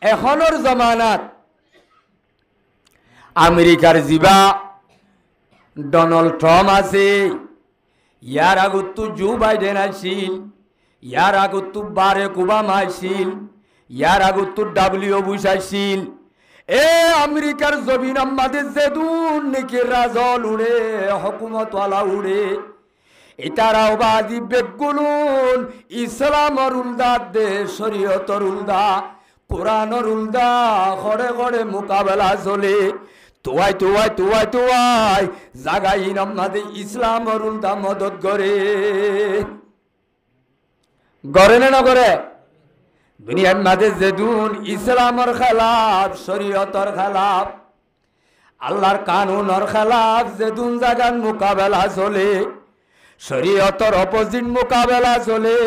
এখনর জমানাত আমেরিকার জিবা Donald Trump আছে, ইয়ার আগতো জো বাইডেন আছিল, ইয়ার আগতো বারাক ওবামা আছিল, ইয়ার আগতো ডাব্লিউ বুশ আছিল। এ আমেরিকার জমিন আমাদের যেদুন নাকি রাজল উড়ে, হকুমতওয়ালা উড়ে, এটারাও বাজি বেগুলুন ইসলামর উলদা দে, শরীয়তর উলদা, কোরআনর উলদা ঘরে ঘরে মোকাবেলা চলে। তোয়াই তোয়াই তোয়াই তোয়াই জাগাই আমাদের ইসলামর উলদা মদত করে, গড়ে না করে? দুনিয়ার মাঝে যেদুন ইসলামর খেলাফ, শরীয়তর খেলাফ, আল্লাহর কানুনর খেলাফ যেদুন জাগান মোকাবেলা চলে, শরীয়তর অপোজিট মোকাবেলা চলে।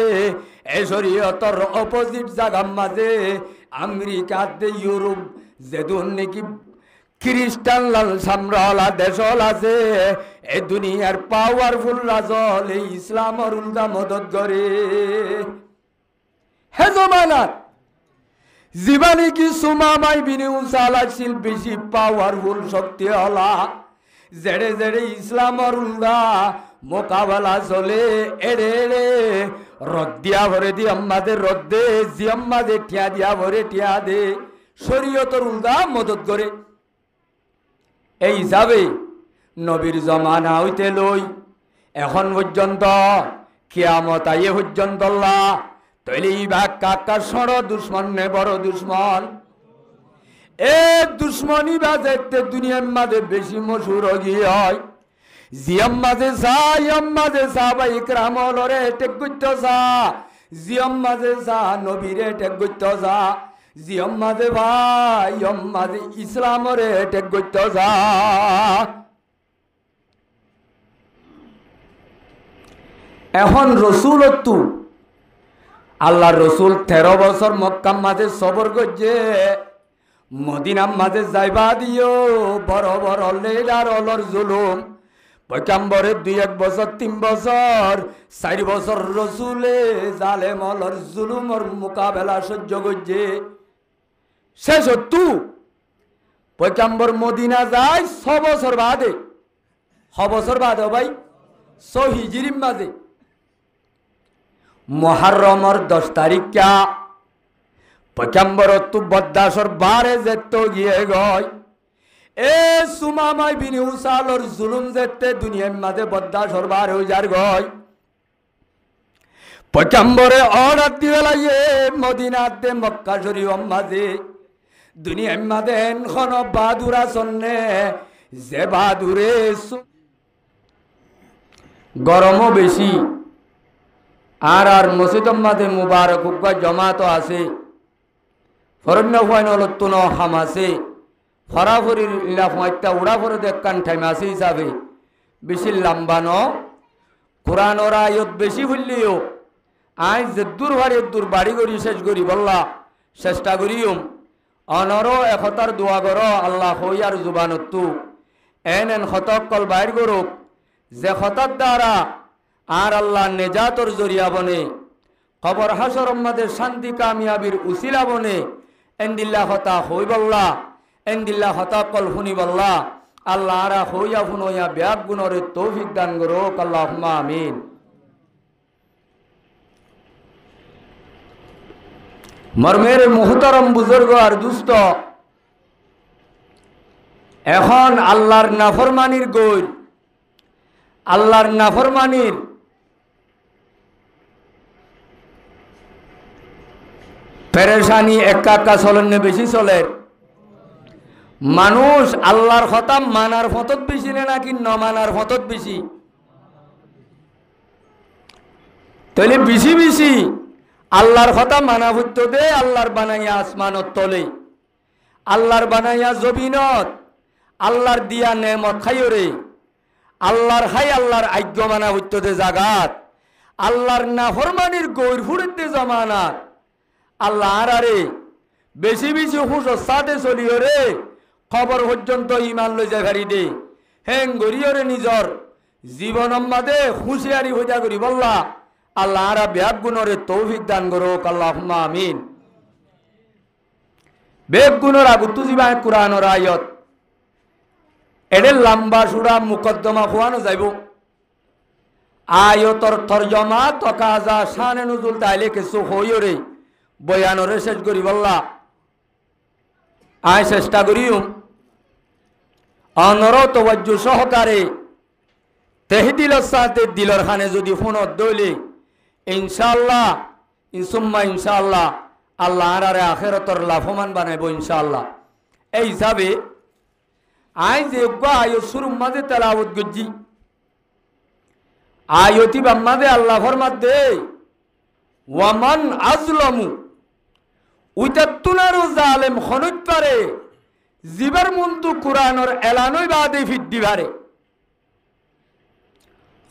এই শরীয়তর অপোজিট জাগার মাঝে আমেরিকাতে, ইউরোপ যেদুন নাকি খ্রিস্টান লাল সাম্রালা দেশল আছে, এই দুনিয়ার পাওয়ারফুল রাজল এই ইসলামর উলদা মদত করে। হে জমানাত জীবানী কি সুমামাই বিনি উসালা ছিল বেশি পাওয়ারফুল শক্তি হলা, জেড়ে জেড়ে ইসলামর উলদা মোকাবেলা চলে। এড়ে এড়ে রদ দিয়া ভরে দি আমাদের রদ দে, জি আমাদের টিয়া দিয়া ভরে টিয়া দে, শরীয়তর উলদা মদত করে। এই হিসাবে নবীর জমানা হইতে লই এখন পর্যন্ত কিয়ামত আইয়ে পর্যন্ত তৈলে ইবাক কাকা সড় দুশ্মন নে বড় দুশ্মন। এ দুশ্মনী বাজেতে দুনিয়ার মাঝে বেশি মশুর গিয়ে হয়। জিয়ম মাঝে সা ইয়ম মাঝে সা বা ইকরাম লরে টেক গুত্ত সা, জিয়ম মাঝে সা নবীরে টেক গুত্ত সা, জিয়ম মাঝে ভাই ইয়ম মাঝে ইসলামরে টেক গুত্ত সা। এখন রসুলত্তু আল্লাহর রসুল 13 বছর মক্কার মাঝে সবর করছে, মদিনার মাঝে যাইবা দিও বড় বড় লেডার অলর জুলুম। পয়গাম্বরের 2-1 বছর 3 বছর 4 বছর রসুলে জালেম অলর জুলুমর মোকাবেলা সহ্য করছে। শেষ তু পয়গাম্বর মদিনা যায় 6 বছর বাদে, 6 বছর বাদে ভাই 6 হিজরির মাঝে মুহররমর 10 তারিখ কা পয়গাম্বর তু বদ্দাসর বারে যেত গিয়ে গয়। এ সুমামাই বিন উসালর জুলুম যেতে দুনিয়ার মাঝে বদ্দাসর বারে যার গয়। পয়গাম্বরে অর্ডার দিয়ে লাগে মদিনাতে মক্কা শরীফ মাঝে দুনিয়ার মাঝে এনখন বাহাদুরা সন্নে, যে বাহাদুরে গরমও বেশি আর আর মসজিদের মাঝে মুবারক জমাত আছে, ফরন্য হয় নলত্তুন হাম আছে, ফরাফরির ইলাফা উড়া ফরে দেখান টাইম আছে হিসাবে বেশি লম্বা ন কোরআনর আয়ত বেশি ফুললিও আজ যে দূর ভারে দূর বাড়ি করি শেষ করি বললা চেষ্টা করিও অনর একতার দোয়া কর আল্লাহ হইয়ার জুবানত্তু এন হতক কল বাইর করুক, যে হতার দ্বারা আর আল্লাহ নেজাতর জরিয়া বনে, কবর হাসর আমাদের শান্তি কামিয়াবির উসিলা বনে। এন্দিল্লা হতা হই বল্লা, এন্দিল্লা হতা কল শুনি বল্লা আল্লাহ আরা হইয়া ফুনইয়া ব্যাগ গুণরে তৌফিক দান করুক, আল্লাহুম্মা আমিন। মর্মের মুহতারম বুজুর্গ আর দুস্থ, এখন আল্লাহর নাফরমানির গইর, আল্লাহর নাফরমানির পেরেশানি একা চলেন বেশি চলে। মানুষ আল্লাহর কথা মানার ফতত বেশি নাকি ন মানার ফতত বেশি? তাহলে বেশি বেশি আল্লাহর কথা মানা হইতো দে। আল্লাহর বানাইয়া আসমানত তলে, আল্লাহর বানাইয়া জমিনত, আল্লাহর দিয়া নেমত খাইরে, আল্লাহর খাই আল্লাহর আজ্ঞ মানা হইতো দে জাগাত। আল্লাহর নাফরমানির গৌর ফুড়তে জমানাত আল্লাহ আরে বেশি বেশি হুশ সাথে চলিও রে, খবর পর্যন্ত ইমান লই যায় ভারি দে হেং গরিয়রে নিজর জীবন মাদে হুঁশিয়ারি হইয়া করি বললা আল্লাহ আরা ব্যাগ গুণরে তৌফিক দান করুক, আল্লাহুম্মা আমিন। বেগুনের আগুতু জিবায় কোরআনের আয়াত এডে লম্বা সুরা মুকদ্দমা খোয়ানো যাইব আয়াতর তরজমা তকাজা শানে নুজুল তাইলে কিছু হইরে বয়ানরে শেষ করি বললা আয় চেষ্টা করিও অনরত ওয়াজ্জু সহকারে তেহদিলর সাথে দিলর খানে যদি ফোনত দইলে ইনশাআল্লাহ ইনসুম্মা ইনশাআল্লাহ আল্লাহ আরে আখিরাতর লাভবান বানাইব ইনশাআল্লাহ। এই হিসাবে আই যে আয় শুরুর মাঝে তেলাওয়াত গজ্জি আয়তি বাম্মাদে আল্লাহ ফরমাদে ওয়ামান আজলামু উইতাতুনারু জালেম খনুত পারে জিবার মুন্তু কুরআনের এলানই বাদে ফিদ্দি পারে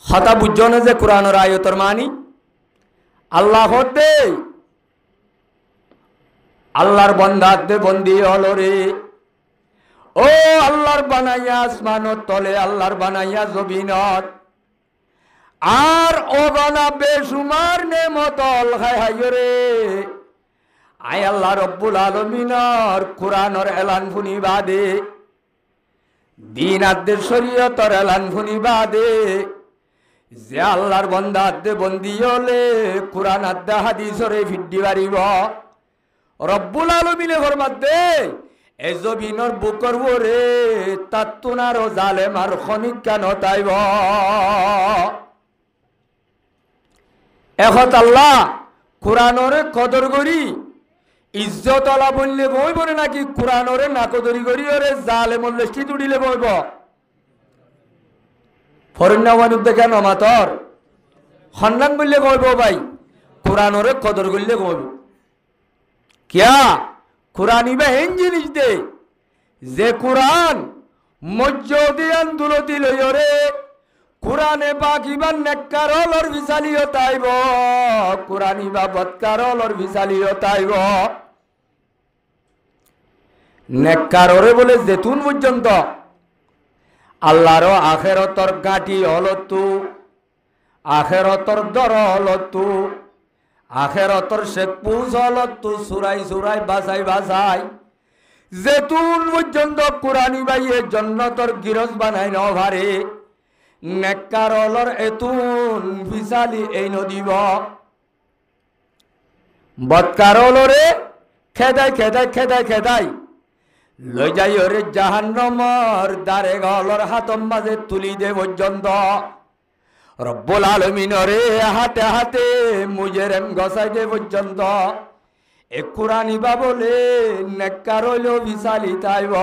হতা বুঝনে যে কুরআনের আয়াতের মানি আল্লাহ হতে আল্লাহর বান্দাতে বন্দি হলো রে ও আল্লাহর বানাইয়া আসমানত তলে আল্লাহর বানাইয়া জমিনত আর অগনা বেসুমার নেমত হায় হায় রে আয় আল্লাহ রব্বুল আলামিনের কুরআনের এলান ফুনি বাদে দিন আদের শরীয়তের এলান ফুনি বাদে যে আল্লাহর বান্দা আদে বন্দি হলে কুরআন আদে হাদিসরে ফিড্ডি পারিব রব্বুল আলামিনে ফরমাদে এ জমিনের বুকর ওরে তাতুনার জালেম আর খনিকা নতাইব এখন আল্লাহ কুরআনরে কদর করি ইজ্জত আলা বললে বইব নাকি কুরআনরে না কদরি করি ওরে জালেমর লেষ্টি তুড়িলে বইব ফরিন্নাওয়ানুদ কেন মাতর হন্নান বললে বইব ভাই কুরআনরে কদর করলে বইব কিয়া কুরআন ইবা হেন জিনিস দে যে কুরআন মজ্জদি আন্দুলতি লইরে কুরআনে বাকিবান নেককারলর বিসালিও তাইব কুরআন ইবা বদকারলর বিসালিও তাইব নেককাররে বলে যেতুন পর্যন্ত আল্লাহর আখিরাতর গাঁটি হলতু আখিরাতর দর হলতু আখিরাতর শেখ পুজ হলতু সুরাই সুরাই বাসাই বাসাই যেতুন পর্যন্ত কুরআন ইবাইয়ে জান্নাতর গিরজ বানাই ন ভারে নেককারলর এতুন বিসালি এই নদীব বদকারলরে খেদাই খেদাই খেদাই খেদাই লই যাই ওরে জাহান্নামর দারে গলর হাতম মাঝে তুলি দে পর্যন্ত রব্বুল আলামিন রে হাতে হাতে মুজেরেম গসাই দে পর্যন্ত এ কুরআন ইবা বলে নেককারল বিসালি তাইব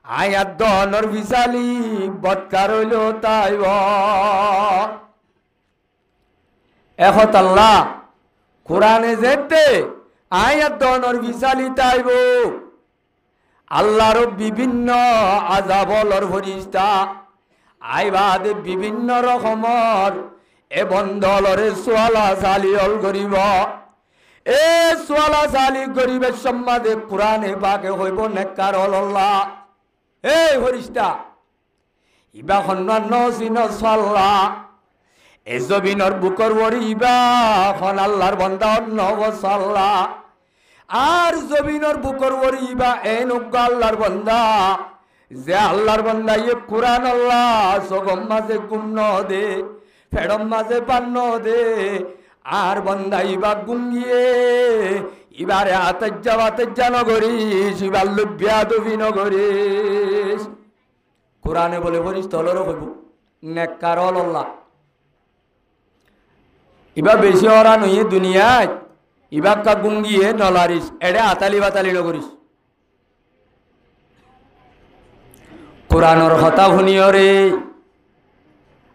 আয়াত দনর বিসালি বদকারল তাইব এখন আল্লাহ কুরআনে যেতে আয়াত দনর বিসালি তাইব আল্লাহর বিভিন্ন আযাবলর ফরিস্তা আইবাদ বিভিন্ন রকমর এ বন্দলরে সোয়ালা সালিয়ল করিব এ সোয়ালা সালি গরিবের সম্মাদে কুরআনে পাকে হইব নেককারল আল্লাহ এই ফরিস্তা ইবা খন্নান নসিন সাল্লাহ এ জমিনের বুকর ওর ইবা খন আল্লাহর বান্দা অন্য সাল্লাহ আর জমিনের বুকর ওর ইবা এন আল্লাহর বান্দা যে আল্লাহর বান্দা ইয়ে কুরআন আল্লাহ সগম মাঝে গুণ দে ফেড়ম মাঝে পান্ন দে আর বান্দা ইবা গুঙ্গিয়ে ইবারে আতজ্জা নগরিস ইবার লুবিয়া দুবি নগরিস কুরআনে বলে বলিস তলর হইব নেককারল আল্লাহ ইবা বেশি ওরা নইয়ে দুনিয়ায় ইবা কা গুঙ্গিয়ে নলারিস এড়ে আতালি বাতালি নগরিস কুরআনের কথা শুনিও রে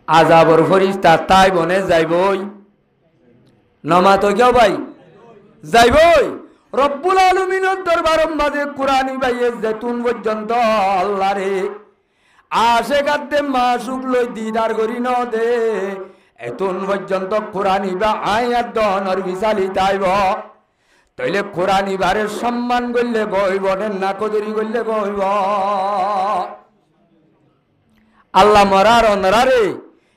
আযাবর ফরিস্তা তাই বনে যাইবই নমাত কেউ ভাই যাইবই রব্বুল আলামিনের দরবারের মাঝে কুরআন ইবাইয়ে যেতুন পর্যন্ত আল্লাহ রে আশেকাতে মাসুক লই দিদার করি ন দে এতুন পর্যন্ত কুরআন ইবা আয়াত দনর বিসালি তাইব তাইলে কুরআন ইবারে সম্মান করলে বইব না কদরি করলে বইব আল্লাহ মরার অনরারে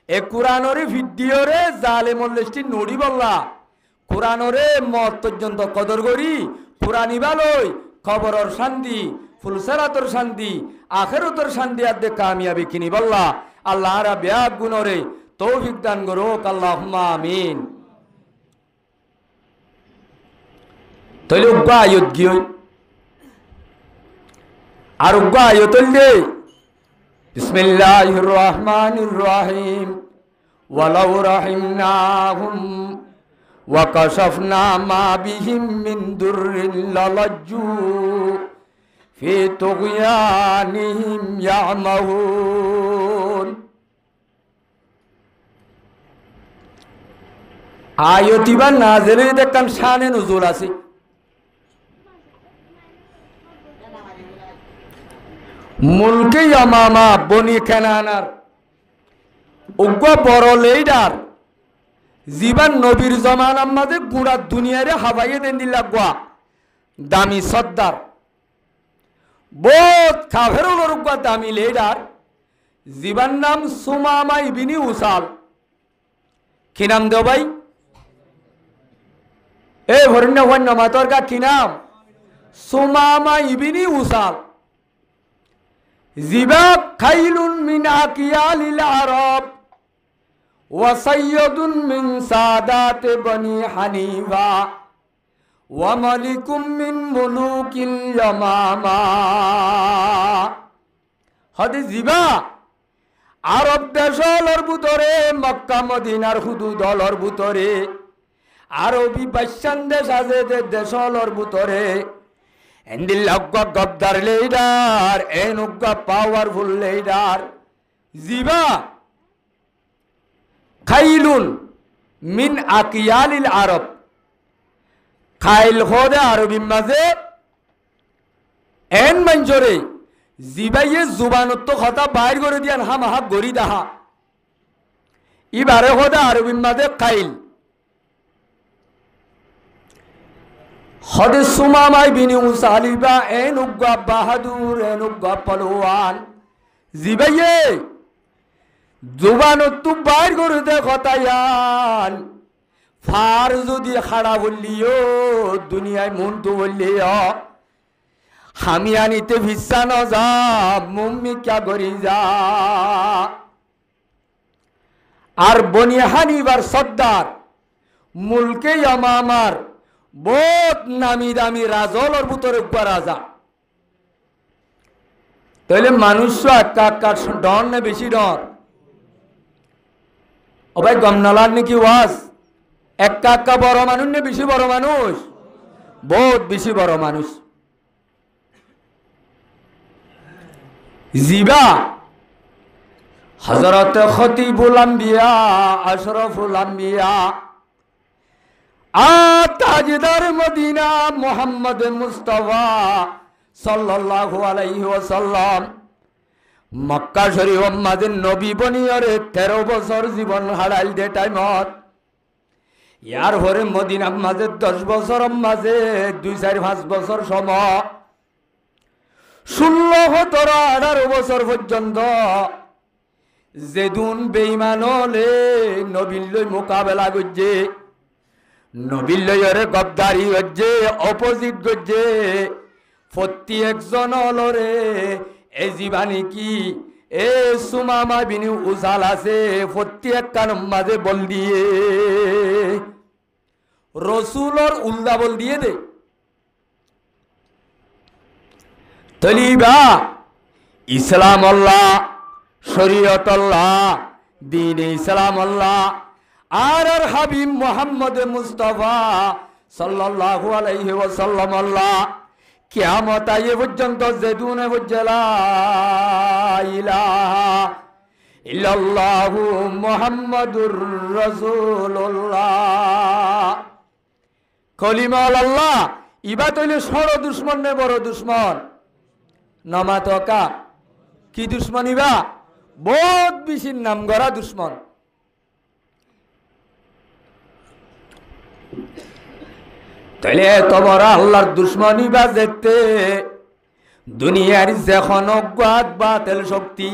এ কুরআনরে ভিডিওরে জালেমর লিস্টি নড়ি বললা কুরআনরে মত পর্যন্ত কদর করি কুরআন ইবালই খবরর শান্তি ফুলসেরাতর শান্তি আখেরতর শান্তি আদে কামিয়াবি কিনি বল্লা আল্লাহ রা ব্যাগ গুণরে তৌফিক দান করুক আল্লাহুম্মা আমিন। তৈলে উগ্গা আয়ত গিয়ে আর উগ্গা আয়ত দে বিসমিল্লাহির রহমানির রহিম ওয়ালাউ রাহিমনাহুম ওয়া কাশাফনা মা বিহিম মিন দুররিন লালাজ্জু ফি তুগয়ানিহিম ইয়ামাহুন। আয়াতিবা নাজিলে দেখান শানে নুজুল আছে। মুলকে ইয়ামামা বনি কানানার উগ্র বড় লেডার জীবন নবীর জমানার মাঝে গুড়া দুনিয়ারে হাবাইয়ে দেন দিলা গোয়া দামি সর্দার বহুত কাফেরুল উগ্র দামি লেডার জীবন নাম সুমামা ইবনে উসাল। কি নাম দেও ভাই? এ ভরণ্য ভন্য মাতর কা কি নাম? সুমামা ইবনে উসাল। জিবা খাইলুন মিন আকিয়ালিল আরব ওয়া সাইয়্যিদুন মিন সাদাতে বনি হানিফা ওয়া মালিকুম মিন মুলুকিল ইয়ামামা। হদি জিবা আরব দেশলর ভিতরে মক্কা মদিনার হুদুদলর ভিতরে আরবি বাদশাহ দেশ আছে যে দেশলর ভিতরে এন্দিল লগ্গ গদ্দার লিডার এনুগ্গ পাওয়ারফুল লিডার জিবা খাইলুন মিন আকিয়ালিল আরব। খাইল খোদে আরবি মাঝে এন মঞ্জরে জিবাইয়ে জুবানত তো কথা বাইর করে দিয়ান হাম হাক গরি দাহা ইবারে খোদে আরবি মাঝে খাইল হদে সুমামা ইবনে উসালিবা এনুগ্গা বাহাদুর এনুগ্গা পালোয়ান জিবাইয়ে জুবানত তো বাইর করে দে কথায়ান ফার যদি খাড়া বললিও দুনিয়ায় মন তো বললিও আমি আনিতে ভিসা ন যা মুম্মি ক্যা করি যা। আর বনি হানিফার সর্দার মুলকে ইয়ামামার বহুত নামি দামি রাজলর ভিতরে রাজা। তাহলে মানুষ একা একা ডর না বেশি ডর? ও ভাই গমনালার নাকি ওয়াজ একা একা বড় মানুষ না বেশি বড় মানুষ? বহুত বেশি বড় মানুষ। জিবা হযরত খতিবুল আম্বিয়া আশরাফুল আম্বিয়া তাজদার মদিনা মুহাম্মদ মুস্তাফা সাল্লাল্লাহু আলাইহি ওয়াসাল্লাম মক্কা শরীফ মাঝে নবী বনিয়রে 13 বছর জীবন হারাইল দে টাইমত। ইয়ার পরে মদিনা মাঝে 10 বছর মাঝে 2-4-5 বছর সময় 16-17-18 বছর পর্যন্ত যেদুন বেঈমান হলে নবীর লই মোকাবেলা করছে, নবীর লইরে গদ্দারি হচ্ছে, অপোজিট করছে। প্রত্যেকজন হলরে এই জীবানী কি এ সুমামা বিনি উসাল আছে প্রত্যেক কান মাঝে বল দিয়ে রসুলর উল্দা বল দিয়ে দে। তলিবা ইসলাম আল্লাহ শরীয়ত আল্লাহ দ্বীন ইসলাম আল্লাহ আর হাবিব মুহাম্মদ মুস্তাফা সাল্লাল্লাহু আলাইহি ওয়াসাল্লাম আল্লাহ কিয়ামত আয়ে পর্যন্ত যেদুনে বুঝলা ইলাহা ইল্লাল্লাহু মুহাম্মাদুর রাসূলুল্লাহ কলিমা আল্লাহ ইবা তৈলে সর দুশ্মন নে বড় দুশ্মন নমাতকা কি দুশ্মন ইবা বহুত বেশি নাম গড়া দুশ্মন। তাইলে তোমার আল্লাহর দুশ্মনী বা যেতে দুনিয়ার যেখন অজ্ঞাত বাতিল শক্তি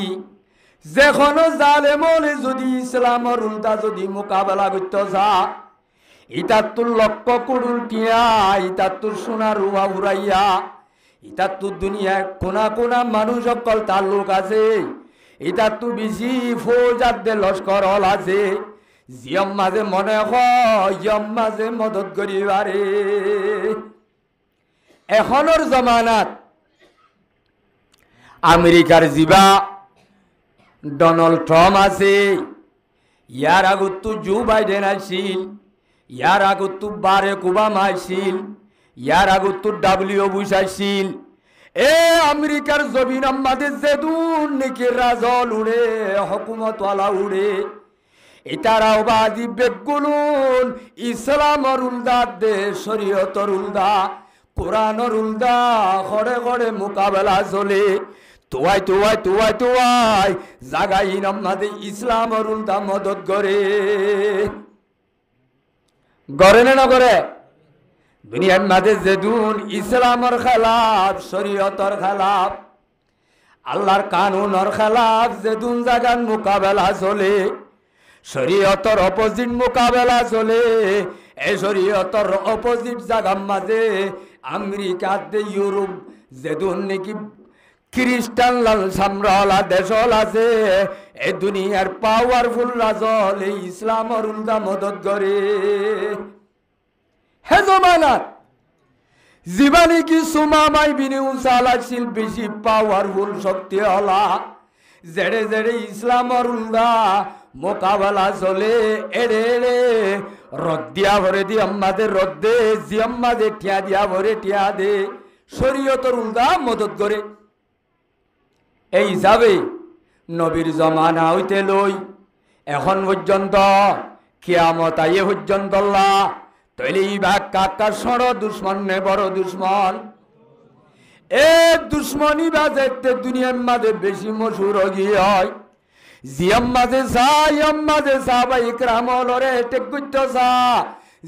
যেখন জালেমলে যদি ইসলামের উল্টা যদি মোকাবেলা করতে যা ইতার তোর লক্ষ্য করুন টিয়া ইতার তোর সোনার রুয়া উড়াইয়া ইতার তো দুনিয়ায় কোনা কোনা মানুষ অকল তাল্লুক আছে ইতার তো বেশি ফৌজাত দে লস্কর হল আছে জিয়ম মাঝে মনে হয় মাঝে মদত করিবারে এখনের জমানাত আমেরিকার জিবা ডোনাল্ড ট্রাম্প আছে ইয়ার আগত তো জো বাইডেন আছিল ইয়ার আগত তো বারাক ওবামা আছিল ইয়ার আগত তো ডাব্লিউ বুশ আছিল এ আমেরিকার জমিন আমাদের যেদুন নাকি রাজল উড়ে হকুমতওয়ালা উড়ে এটারাও বাজি বেগুলুন ইসলামর উলদা দে শরীয়তর উলদা কোরআনর উলদা ঘরে ঘরে মোকাবেলা চলে তোয়াই জাগাই আমাদের ইসলামর উলদা মদত করে গড়ে না করে দুনিয়ার মাঝে যেদুন ইসলামর খেলাফ শরীয়তর খেলাফ আল্লাহর কানুনর খেলাফ যেদুন জাগান মোকাবেলা চলে শরীয়তর অপোজিট মোকাবেলা চলে এই শরীয়তর অপোজিট জাগার মাঝে আমেরিকাতে ইউরোপ যেদুন নাকি খ্রিস্টান লাল সাম্রালা দেশল আছে এই দুনিয়ার পাওয়ারফুল রাজল এই ইসলামর উল্টা মদত করে হে জমানাত জীবানী কি সুমামাই বিনি উসালাছিল বেশি পাওয়ারফুল শক্তি হলা জেড়ে জেড়ে ইসলামর উল্টা মোকাবেলা চলে এড়ে এড়ে রদ দিয়া ভরে দি আমাদের রদ দে জি আমাদের টিয়া দিয়া ভরে টিয়া দে শরীয়তর উল্টা মদত করে এই হিসাবে নবীর জমানা হইতে লই এখন পর্যন্ত কিয়ামত আইয়ে পর্যন্ত তৈলে ভাগ কাকা সড় দুশ্মন নে বড় দুশ্মন এ দুশ্মনী বাজেতে দুনিয়ার মাঝে বেশি মশুর গিয়ে হয় জিয়ম মাঝে সা বা ইকরাম লরে টেক গুত্ত সা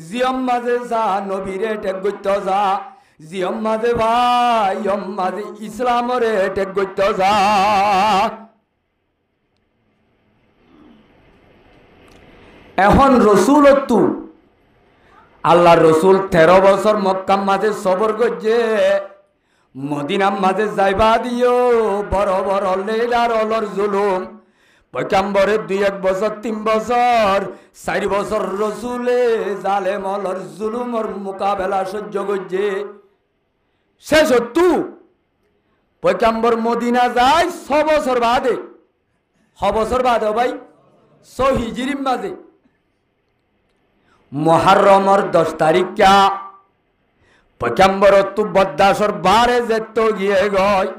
জিয়ম মাঝে সা নবীরে টেক গুত্ত সা জিয়ম মাঝে ভাই ইয়ম মাঝে ইসলামরে টেক গুত্ত সা এখন রসুলত্তু আল্লাহর রসুল 13 বছর মক্কার মাঝে সবর করছে মদিনার মাঝে যাইবা দিও বড় বড় লেলার অলর জুলুম পয়গাম্বরে 2-1 বছর 3 বছর 4 বছর রসুলে জালেম অলর জুলুমর মোকাবেলা সহ্য করছে শেষ তু পয়গাম্বর মদিনা যায় 6 বছর বাদে 6 বছর বাদে ভাই 6 হিজরির মাঝে মুহররমর 10 তারিখ কা পয়গাম্বর তু বদাসর বারে যেত গিয়ে গয়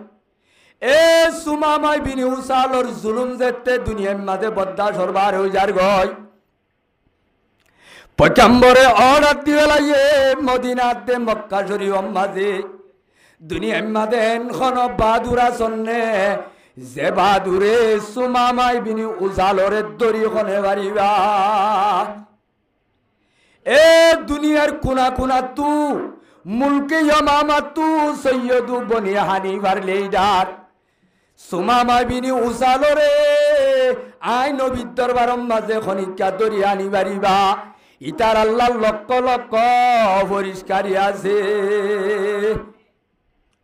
এ সুমামাই বিন উসালর জুলুম যেতে দুনিয়ার মাঝে বদাসর বার হয়ে যার গয় পয়গাম্বরে অর্ডার দিয়ে লাগে মদিনাতে মক্কা শরীফ মাঝে দুনিয়ার মাঝে এখন বাহাদুরা সন্নে যে বাহাদুরে সুমামাই বিন উসালরে দড়িখনে বাড়িবা এ দুনিয়ার কোনা কোনা তু মুলকে ইয়ামামা তু সৈয়দু বনি হানিফার লিডার সুমামা বিনি উসালরে আই নবীর দরবার মাঝে খনিকা দরি আনি বাড়িবা ইতার আল্লাহ লক্ষ লক্ষ পরিষ্কারী আছে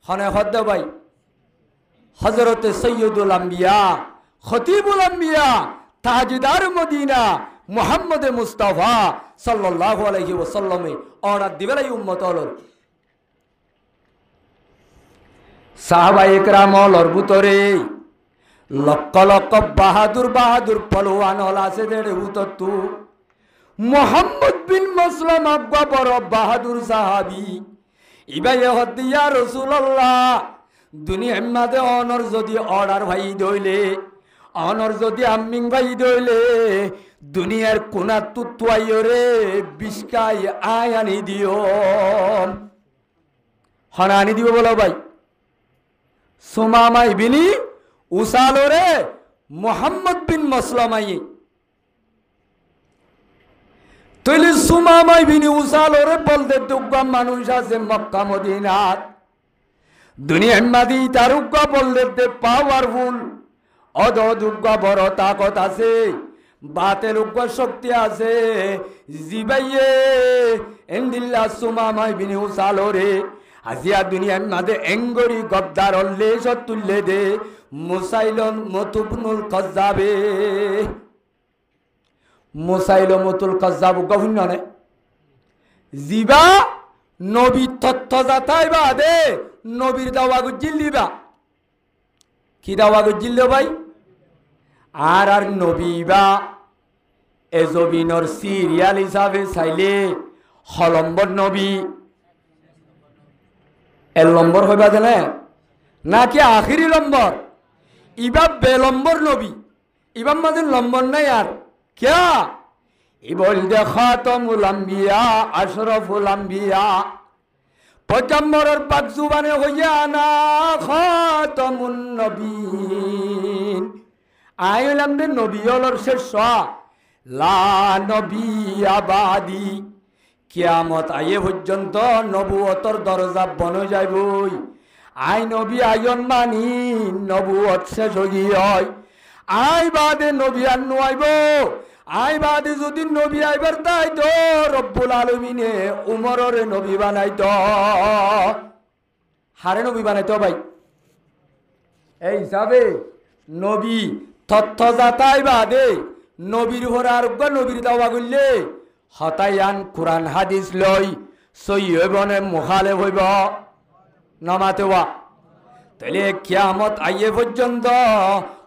হনে হদ্দ ভাই হযরতে সৈয়দুল আম্বিয়া খতিবুল আম্বিয়া তাজদার মদিনা মুহাম্মদ মুস্তাফা সাল্লাল্লাহু আলাইহি ওয়াসাল্লামে অর্ডার দিবেলাই উম্মত হলর সাহাবায়ে কেরামর ভিতরে লক্ষ লক্ষ বাহাদুর বাহাদুর পলোয়ান হল আছে দেড় উততু মুহাম্মদ বিন মাসলাম আব্বা বড় বাহাদুর সাহাবী ইবায়ে হদিয়া রাসূলুল্লাহ দুনিয়ার মাঝে অনর যদি অর্ডার ভাই দইলে অনর যদি আম্মিং ভাই দইলে দুনিয়ার কোনা তুতুয়াইরে বিস্কাই আয় আনি দিও হনা আনি দিও বলো ভাই সুমামাই বিনি উসালরে মুহাম্মদ বিন মাসলামাই তইলে সুমামাই বিনি উসালরে বলতে দুগ্গা মানুষ আছে মক্কা মদিনাত দুনিয়ার মাঝে তার উগ্গা বলতে পাওয়ারফুল অদুগ্গা বড় তাকত আছে বাতের উগ্র শক্তি আছে জিবাইয়ে এন্দিল্লা সুমামাই বিনি উসালরে আজিয়া দুনিয়ার মাঝে এঙ্গরি গদ্দার হল্লে সব তুললে দে মুসাইলন মতুবনুল কজ্জাবে মুসাইলমতুল কজ্জাব গভীর নে জিবা নবী তথ্য যাতাই বা দে নবীর দাওয়া গুজিল্লিবা কি দাওয়া গুজিল্ল ভাই আর আর নবী বা এজবিনর সিরিয়াল হিসাবে চাইলে হলম্বর নবী এর নম্বর হইবা জানে নাকি আখিরি নম্বর ইবা বেলম্বর নবী ইবার মাঝে নম্বর নাই আর क्या इबल दे खातमुल अंबिया अशरफुल अंबिया पैगम्बरर पाक जुबाने हइया ना खातमुन नबीन आइलाम दे नबीयलर शेष ला नबी आबादी कियामत आये पर्यन्त नबुवतर दरजा बन जाइबई आइ नबी आयन मानी नबुवत शेष हई आइ बादे नबी आर नुआइब आइ बादे যদি নবী আইবার তাই তো রব্বুল আলামিনে উমরের নবী বানাইতো হারে নবী বানাইতো ভাই এই হিসাবে নবী তথ্য যাতাই বাদে নবীর হর আরোগ্য নবীর দাওয়া করলে হতায়ান কোরআন হাদিস লই সই হইবনে মুখালেফ হইব নামাতেওয়া তাহলে কিয়ামত আইয়ে পর্যন্ত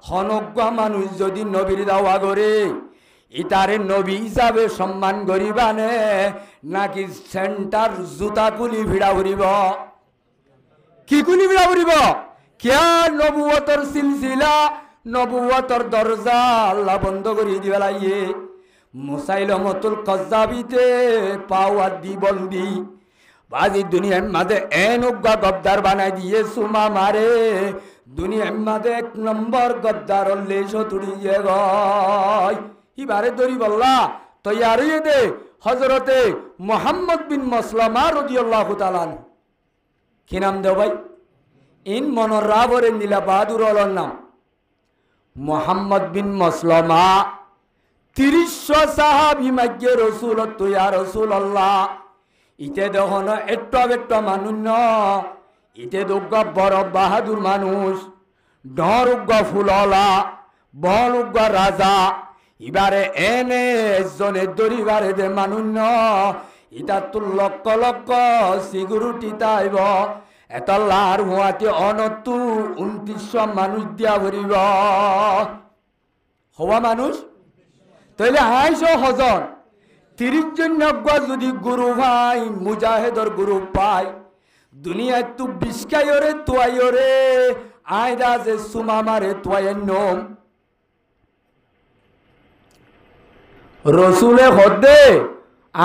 হনজ্ঞ মানুষ যদি নবীর দাওয়া করে ইতারে নবী হিসাবে সম্মান করিবানে নাকি সেন্টার জুতা কুলি ভিড়া উড়িব কি কুলি ভিড়া উড়িব কিয়া নবুয়তর সিলসিলা নবুয়তর দরজা আল্লাহ বন্ধ করে দিবে লাইয়ে মুসাইলমতুল কজ্জাবিতে পাওয়া দি বলদি বাজি দুনিয়ার মাঝে এনুজ্ঞা গদ্দার বানাই দিয়ে সুমা মারে দুনিয়ার মাঝে এক নম্বর গদ্দার হল্লে সতুড়িয়ে গয় ইবারে দরি বল্লা তৈয়ার হয়ে দে হজরতে মোহাম্মদ বিন মসলামা রাদিয়াল্লাহু তাআলা কি নাম দেও ভাই ইন মনর রাবরে নীলা বাহাদুর হলর নাম মোহাম্মদ বিন মসলামা ৩০ সাহাবী মাইকে রসুল তুয়া রসুল্লাহ ইতে দেখুন একটা মানুষ ন ইতে দুর্গা বড় বাহাদুর মানুষ ডর উগ্র ফুললা বল উগ্র রাজা ইবারে এনে জনে দরিবারে দে মানুষ ন ইটা তোর লক্ষ লক্ষ সিগুরুটি তাইব এত লার হুয়াতে অনতু ২৯০০ মানুষ দিয়া ভরিব হওয়া মানুষ তাইলে ২৫০ হজন ৩০ জন যদি গুরু ভাই মুজাহিদর গুরু পায় দুনিয়ায় তু বিস্কায়রে তোয়াইরে আয়দা যে সুমা মারে তোয়াইন নম রসুলে হদে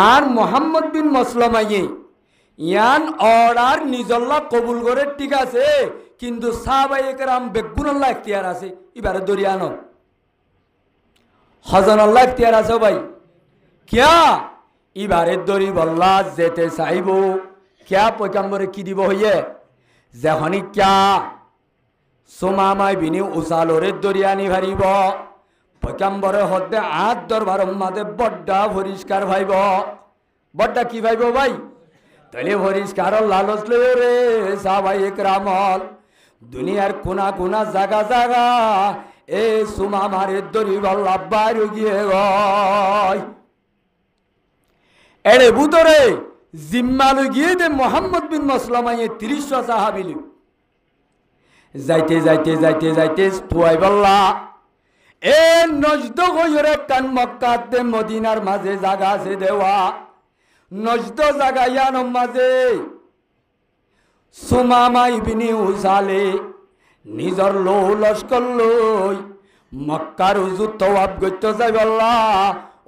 আর মোহাম্মদ বিন মসলামাইয়ে ইয়ান অর্ডার নিজল্লা কবুল করে ঠিক আছে কিন্তু সাহাবায়ে কেরাম বেগুনাল্লাহ ইখতিয়ার আছে এবারে দরিয়ানো হজনাল্লাহ ইখতিয়ার আছে ভাই क्या इबारे दरी बल्ला जेते चाहब क्या पैगम्बरे कि दी हइए जखनी क्या सोमामाय बिनी उसालोरे दरियानी भारिब पैगम्बरे हदे आठ दरबार मादे बड्डा परिष्कार भाइब बड्डा कि भाइब भाई तले परिष्कार लालच लय रे साहाबाए केरामल दुनियार कोना कोना जागा जागा ए सोमामारे दरी बल्ला बाहर गिए गय एड़े बुतरे जिम्मालु गिए दे मोहम्मद बिन मसलामाये ৩০ साहाबिलु जाइते जाइते जाइते जाइते तुआई बल्ला ए नजद गयरे कान मक्का दे मदिनार माझे जागा से देवा नजद जागा यान माझे सुमामा इब्ने उसाले निजर लो लश्कर लई मक्कार हुजूर तवाफ करते जाय बल्ला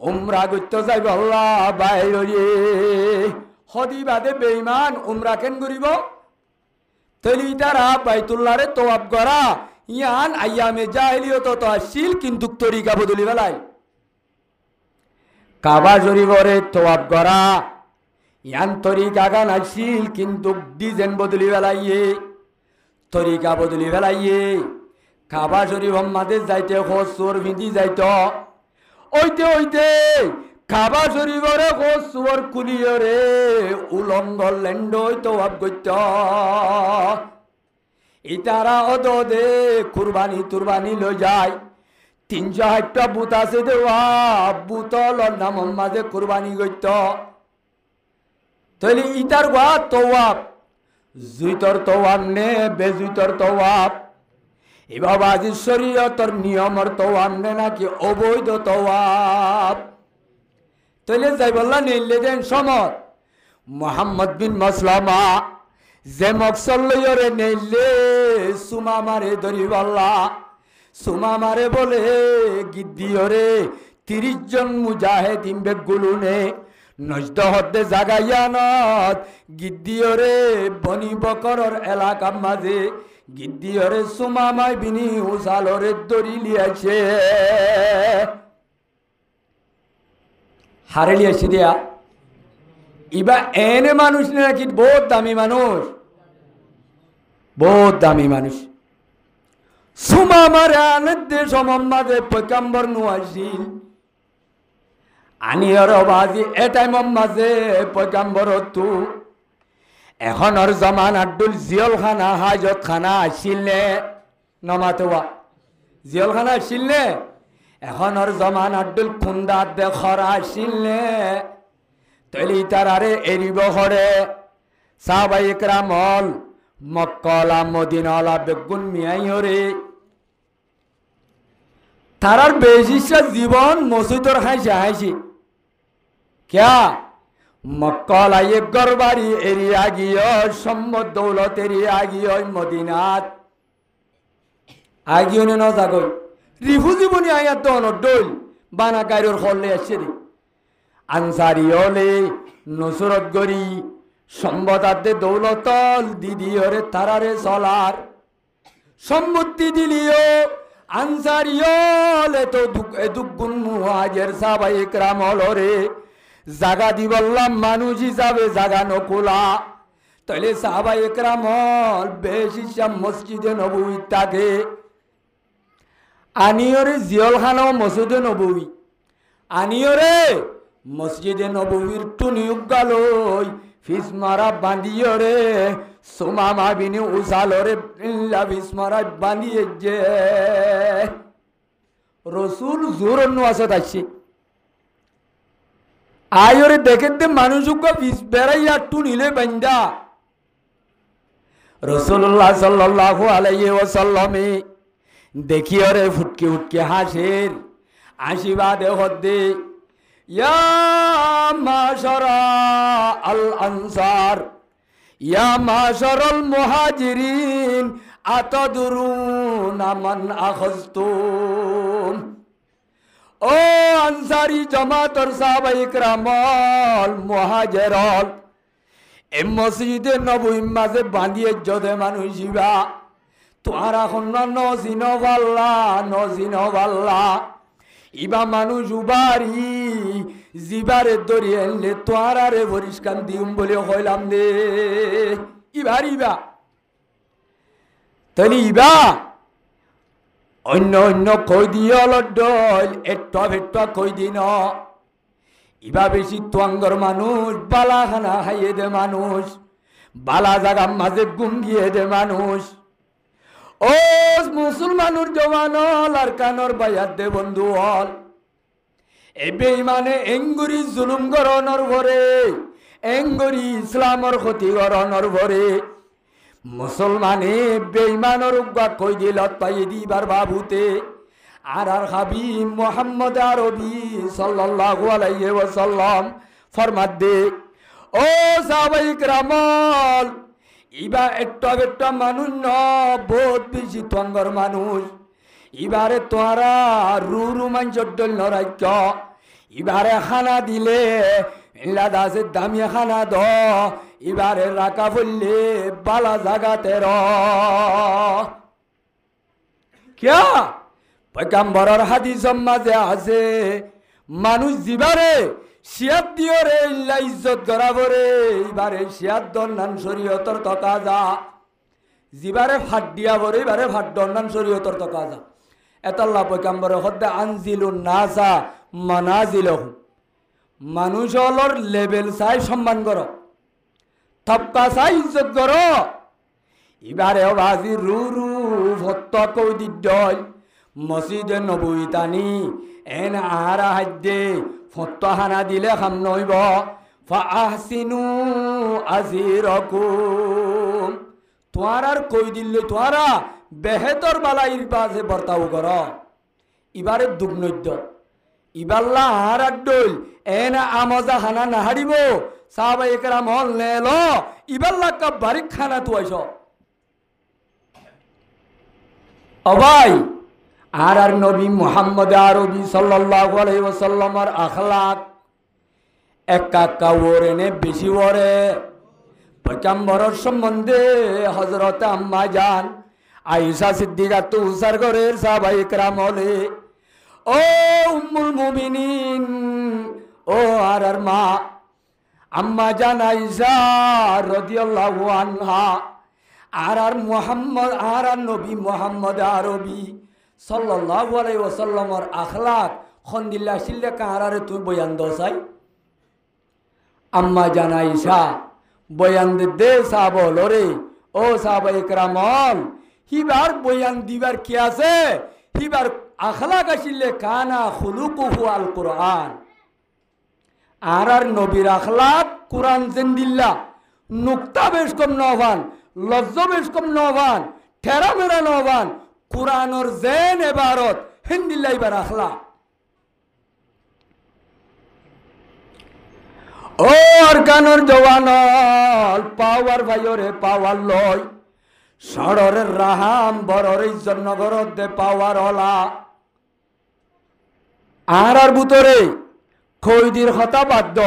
उमरा करते जाय बल्ला बाहिरे हदी बादे बेईमान उमरा केन करिब तली तारा বাইতুল্লাহরে তওয়াফ করা ইয়ান আইয়ামে জাহেলিয়ত তো আসিল কিন্তু তরিকা বদলি বেলায় কাবা শরীফরে তওয়াফ করা ইয়ান তরিকা গান আসিল কিন্তু ডিজাইন বদলি বেলাইয়ে তরিকা বদলি বেলাইয়ে কাবা শরীফ মাঝে যাইতে খসর ভিজি যাইতো ওইতে ওইতে কাবা শরীফরে সুর কুলিয়রে উলঙ্গ লেন্ডই তো অবগত ইতারা অদে কুরবানি তুরবানি লই যায় 360টা বুত আছে দেওয়া বুতলর নাম মাঝে কুরবানি গইত তাহলে ইতার গা তোয়াব জুইতর তোয়াব নে বেজুইতর তোয়াব এ বাবা আজি শরীয়তর নিয়মর তোয়াব নে নাকি অবৈধ তোয়াব তাহলে যাই বললা নিলে দেন সমর মোহাম্মদ বিন মাসলামা যে মকসল লইরে নেইলে সুমা মারে ধরি বললা সুমা মারে বলে গিদ্দিয়রে 30 জন মুজাহিদ ইমবে গুলুনে নজদ হদ্দে জাগাইয়ানত গিদ্দিয়রে বনি বকরর এলাকার মাঝে গিদ্দিয়রে সুমা মাই বিনি উসালরে দড়ি লিয়াছে হারে লিয়াছে দিয়া ইবা এনে মানুষ নাকি বহুত দামি মানুষ বহুত দামি মানুষ সুমা মারে আনন্দে সমম্মাদে পয়গাম্বর নুয়াসিল আনিয়র বাজি এটাই মম্মাজে পয়গাম্বর তু এখনর জমান আব্দুল জিয়ল খানা হাজত খানা আসিল নে নমাতোয়া জিয়ল খানা আসিল নে এখনর জমান আব্দুল খুন্দা দেখর আসিল নে তলি তারারে এরিব হরে সাহাবায়ে কেরামল মক্কালা মদিনালা বেগুন মিয়াইরে তারার বেশিসা জীবন মসজিদর হাসি क्या मक्काला ये गरबारी एरिया गियो सम्मत दौलत एरिया गियो मदीनात आगियो ने न जागोय रिफुजी बनि आया दोनो डोल बाना गायरर खल्ले आछेरि आनसारी हले नुसरत गरी সম্পদাতে দৌলতল দিদিওরে তারারে চলার সম্মতি দিলিও আনসারিয়লে তো দুগুণ মুহাজির সাহাবায়ে কেরাম হলরে জাগা দি বললাম মানুষ হিসাবে জাগা নকুলা তাহলে সাহাবায়ে কেরাম হল বেশি মসজিদে নববী থাকে আনিয়রে জিয়ল খানাও মসজিদে নববী আনিয়রে মসজিদে নববীর টুনি উগালই ফিস মারা বান্ধিয়রে সুমামা বিনি উসালরে ফিস মারা বান্ধিয়ে যে রসুল জোর আসত আসছে আয়রে দেখে দে মানুষ ফিস বেড়াইয়া টুনিলে বান্ধা রসুল্লাহ সাল্লাল্লাহু আলাইহি ওয়াসাল্লামে দেখিয়রে ফুটকে উটকে হাসের আশীর্বাদে হদ্দে या माशरा अल अंसार या माशरल मुहाजिरीन अतदरुना मन अखज़तुम ओ अंसारी जमातर साहबाए किरामल मुहाजिरल ए मस्जिदे नबवी माঝে বাঁধিয়ে যদি মানুষিবা তোরা কোন নজিনবাল্লা ইবা মানুষ উবারি জিবারে দরিয়ে এনলে তোয়ারারে পরিষ্কার দিম বলে কইলাম দে ইবা তাহলে ইবা অন্য কই দিয়ে অলডল একটা কই দিন ইবা বেশি তোয়াঙ্গর মানুষ বালা খানা খাইয়ে দে মানুষ বালা জাগা মাঝে গুঙ্গিয়ে দে মানুষ ও মুসলমানুর জওয়ানল আর কানর বায়াত দে বন্ধু হল এ বেঈমানে এঙ্গুরি জুলুম করনর ভরে এঙ্গুরি ইসলামর ক্ষতি করনর ভরে মুসলমানে বেঈমানর উগা কই দিল তাই দিবার বাবুতে আর হাবি মুহাম্মদ আরবি সাল্লাল্লাহু আলাইহি ওয়াসাল্লাম ফরমাত দে ও সাহাবায়ে কিরামল ইবা একটা মানুষ ন বহুত বেশি তঙ্গর মানুষ ইবারে তোরা রুরু মাঞ্চডল নরাইক ইবারে খানা দিলে লাদাসে দামি খানা দ ইবারে রাখা বললে বালা জাগাতে র क्या পয়গম্বরের হাদিসের মাঝে আছে মানুষ জিবারে শিয়াত দিয়রে ইল্লা ইজ্জত গরাবরে ইবারে শিয়াত দন্নান শরীয়তর তকাজা জিবারে ফাট দিয়া বরে ইবারে ফাট দন্নান শরীয়তর তকাজা এতাল্লাহ পয়গম্বরে হদ্দে আনজিলুন নাসা মানাজিলহুম মানুষ হলর লেভেল চাই সম্মান করো, তবকা চাই ইজ্জত করো। এবারে বাজি রু রু ভত্ত কই দিদ্দয় মসজিদে নবী টানি এন আহারা হাদ্যে ফত্ত হানা দিলে খাম নইব। ফাহসিনু আজিরকুম, তোমার আর কই দিলে তোমারা বেহেতর বালাইর পাশে বর্তাও কর। এবারে দুগ্নৈদ্য ইবাল্লা আর আড্ডল এনা আমজা হানা না হারিব সাহাবা একরাম হল নেল ইবাল্লা কা বারিক খানা তুয়াইছ অবাই। আর নবী মুহাম্মদ আরবি সাল্লাল্লাহু আলাইহি ওয়াসাল্লামের আখলাক একা কাওরেনে বেশি ওরে। পয়গম্বরের সম্বন্ধে হযরত আম্মা জান আয়েশা সিদ্দিকা তো উসার ঘরের সাহাবায়ে কেরাম হলে, ও উম্মুল মুমিনিন, ও আর মা আম্মা জান আয়েশা রাদিয়াল্লাহু আনহা, আর মুহাম্মদ আর নবী মুহাম্মদ আরবি সাল্লাল্লাহু আলাইহি ওয়াসাল্লামের আখলাক খন্দিল্লা সিল্লে কারারে তুই বয়ান দসাই। আম্মা জান আয়েশা বয়ান দে সাহাবা লরে, ও সাহাবা একরাম হিবার বয়ান দিবার কি আছে, হিবার আখলাক আসিলে কানা খুলুকুহু আল কুরআন। আর নবীর আখলাক কুরআন জিন্দিল্লা নুক্তা বেশ কম নবান, লজ্জ বেশ কম নবান, ঠেরা মেরা নবান, কুরআনর জেন এবারত হিন্দিল্লা ইবার আখলাক। ও আরকানর জওয়ানল পাওয়ার ভাইরে পাওয়ার লয় সড়রের রাহাম বড়র ইজ্জত নগরত দে পাওয়ার হলা। আর ভিতরে খৈদির হতা বাদ্য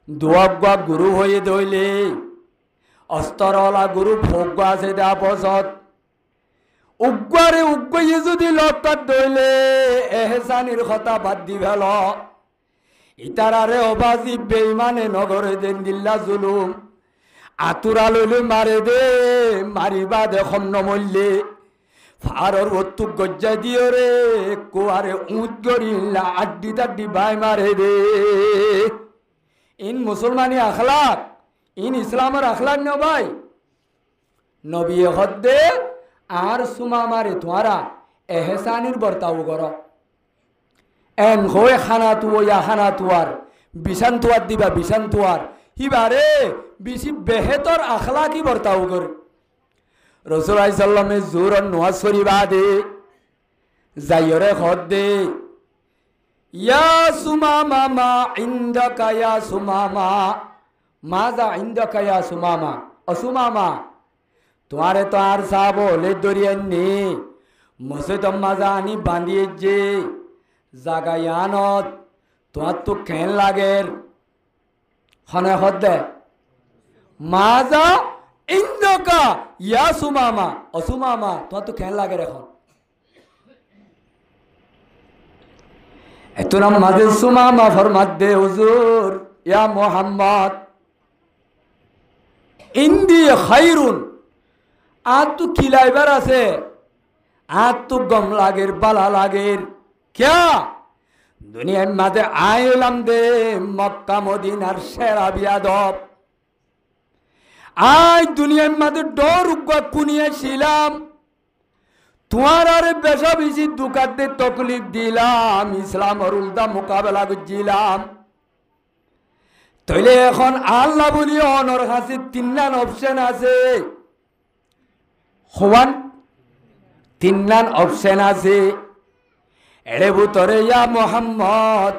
দোয়াগুয়া গুরু হয়ে দইলে অস্তরলা গুরু ভোগ আছে দা পছত উগ্রে উগ্গিয়ে যদি লটকাত দইলে এহসানির হতা বাদ দি ভেল। ইতারারে অবাজি বেইমানে নগরে দেন দিল্লা জুলুম আতুরা লইলে মারে দে মারিবা দেখম নমল্লে ফারর অত্তু গজ্জা দিও রে কোয়ারে উঁত গরিল্লা আড্ডি তাড্ডি বাই মারে দে। ইন মুসলমানি আখলাক, ইন ইসলামের আখলাক ন ভাই। নবী হদ্দে আর সুমা মারে তোমারা এহসানির বর্তাও কর। এন হয়ে খানা তুয়া ইয়া খানা তুয়ার বিছান তুয়ার দিবা বিছান তুয়ার হিবারে বেশি বেহেতর আখলাকি বর্তাও করে। রাসূল সাল্লামে জোর নোয়াজ শরীফা দে যাইরে খদ দে ইয়া সুমামা মা ইনদাকা ইয়া সুমামা মাজা ইনদাকা ইয়া সুমামা। অসুমামা তোমারে তো আর সাব হলে দরিয়ান নে মসে তো মাজা আনি বাঁধিয়ে যে জাগায়ানত তোমার তো খেন লাগের হনে হদ দে মাজা ইন্দকা ইয়া সুমামা। অসুমামা তোমার তো খেন লাগের এখন এত নাম মাঝে সুমামা ফরমাত দে হুজুর ইয়া মুহাম্মদ ইন্দি খাইরুন। আর তো খিলাইবার আছে, আর তো গম লাগের বালা লাগের ক্যা দুনিয়ার মাঝে আইলাম দে মক্কা মদিনার সেরা বিয়াদব। আজ দুনিয়ার মাঝে ডর উগ্গা কুনিয়েছিলাম তোমার আরে বেশা বেশি দুকাতে তকলিফ দিলাম, ইসলামের উল্টা মোকাবেলা করছিলাম। তাইলে এখন আল্লাহ বলি অনর কাছে তিননান অপশন আছে, হওয়ান তিননান অপশন আছে। এড়ে ভিতরে ইয়া মোহাম্মদ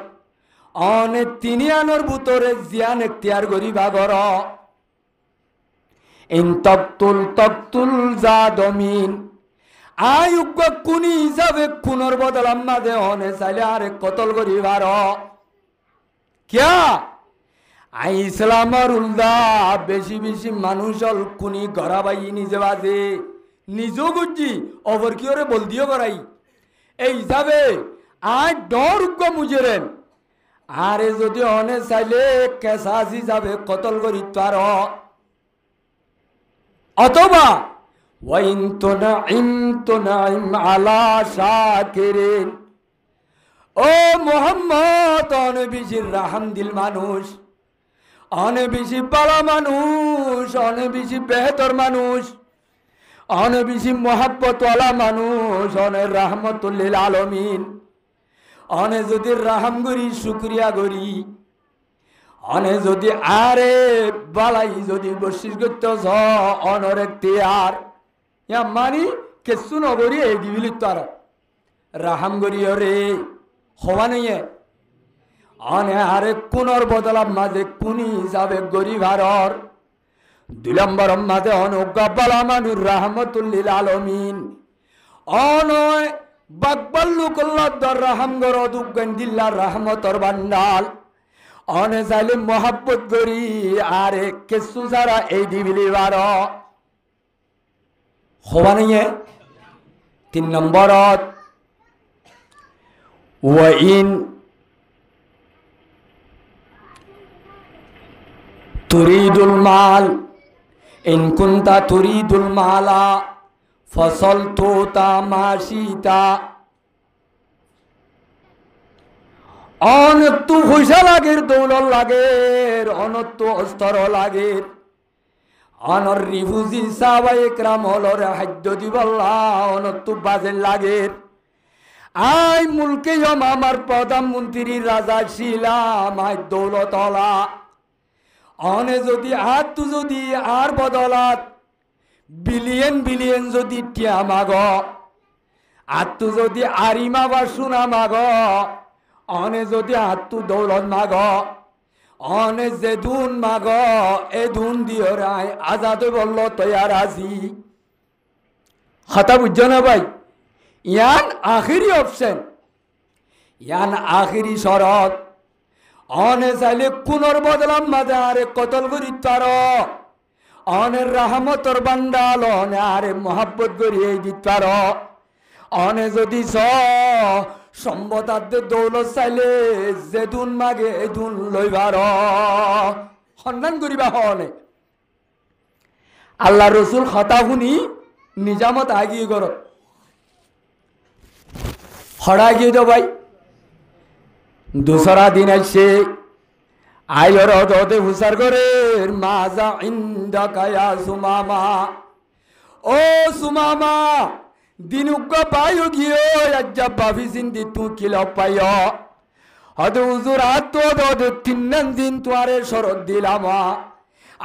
অনে তিনি আনোর ভিতরে জিয়ান এখতিয়ার করিবা গর। ইন তকতুল তকতুল জাদমিন আয়ুক কুনি হিসাবে কুনর বদল আম্মাদে অনে চাইলে আরে কতল করিবার ক্যা আই ইসলামের উল্দা বেশি বেশি মানুষ হল কুনি গড়াবাই নিজে বাজে নিজেও গুজি অবর কি ওরে বল দিও করাই এই হিসাবে আজ ডর উগ্গ মুজেরেন আরে যদি অনে চাইলে কেসাস হিসাবে কতল করি তার অথবা ওয়াইন তুনাইম তুনাইম আলা শাকিরিন। ও মোহাম্মদ অনেক বেশি রাহাম দিল মানুষ, অনেক বেশি পালা মানুষ, অনেক বেশি বেহতর মানুষ, অনেক বেশি মহাব্বতওয়ালা মানুষ, অনেক রাহমাতুল আলামিন। অনেক যদি রাহাম করি শুকরিয়া করি, অনেক যদি আরে বালাই যদি বর্ষিস করতেছ অনর এখতিয়ার ইয়া মানি কেসু নগরী এই দিবিলি তার রাহাম করি রে হওয়া নেই। অনে আরে কোনর বদলার মাঝে কুনি যাবে গরিবারর 2 নম্বর মাঝে অনুজ্ঞাবালা মানুষ রাহমাতুল আলামিন। অনয় বাকবাল্লুকুল্লাহ রাহাম গর দুজ্ঞান দিল্লার রাহমতর বান্ডাল। অনে চাইলে মহাব্বত করি আরে কেসু যারা এই দিবিলি বার হওয়া নেই। 3 নম্বরত ওয়াইন তুরিদুল মাল ইন কুনতা তুরিদুল মালা ফসল তো তামাশিতা। অনত্তু পয়সা লাগের, দৌলত লাগের, অনত্তু অস্তর লাগের। অনর রিফুজি সাহাবায়ে কেরাম হলর হাদ্য দিবল্লা অনত্তু বাজের লাগের। আই মুলকে আমার প্রধানমন্ত্রী রাজা ছিলাম আই দৌলত হলা। অনে যদি তু যদি আর বদলাত বিলিয়ন বিলিয়ন যদি টিয়া মাগ, তু যদি আরিমা বা সোনা মাগ, অনে যদি তু দৌলত মাগ, অনে যে দুন মাগ এ দুন দিও রায় আজাদ বলল তৈয়ার আজি। হতা বুঝছো না ভাই? ইয়ান আখিরি অপশন, ইয়ান আখিরি শরত। অনে চাইলে কোনর বদলাম মাঝে আরে কতল করি তার, অনের রাহমতর বান্ডাল অনে আরে মহাব্বত করি এই দিত পার। অনে যদি সম্বতাদের দৌলত চাইলে যে দুন মাগে এ দুন লইবার সন্ধান করিবা হনে। আল্লাহ রসুল কথা শুনি নিজামত আগিয়ে কর হড়া গিয়ে তো ভাই। দুসরা দিন আসছে আয়র দে হুসার করে মাজা ইন্দা কায়া সুমামা। ও সুমামা দিন উগ্র পাইও গিয়ে আজ্জা বাফি সিন্দি তু কিল পাইয় হদে হুজুর তো দে 3 দিন তোয়ারে শরৎ দিলামা।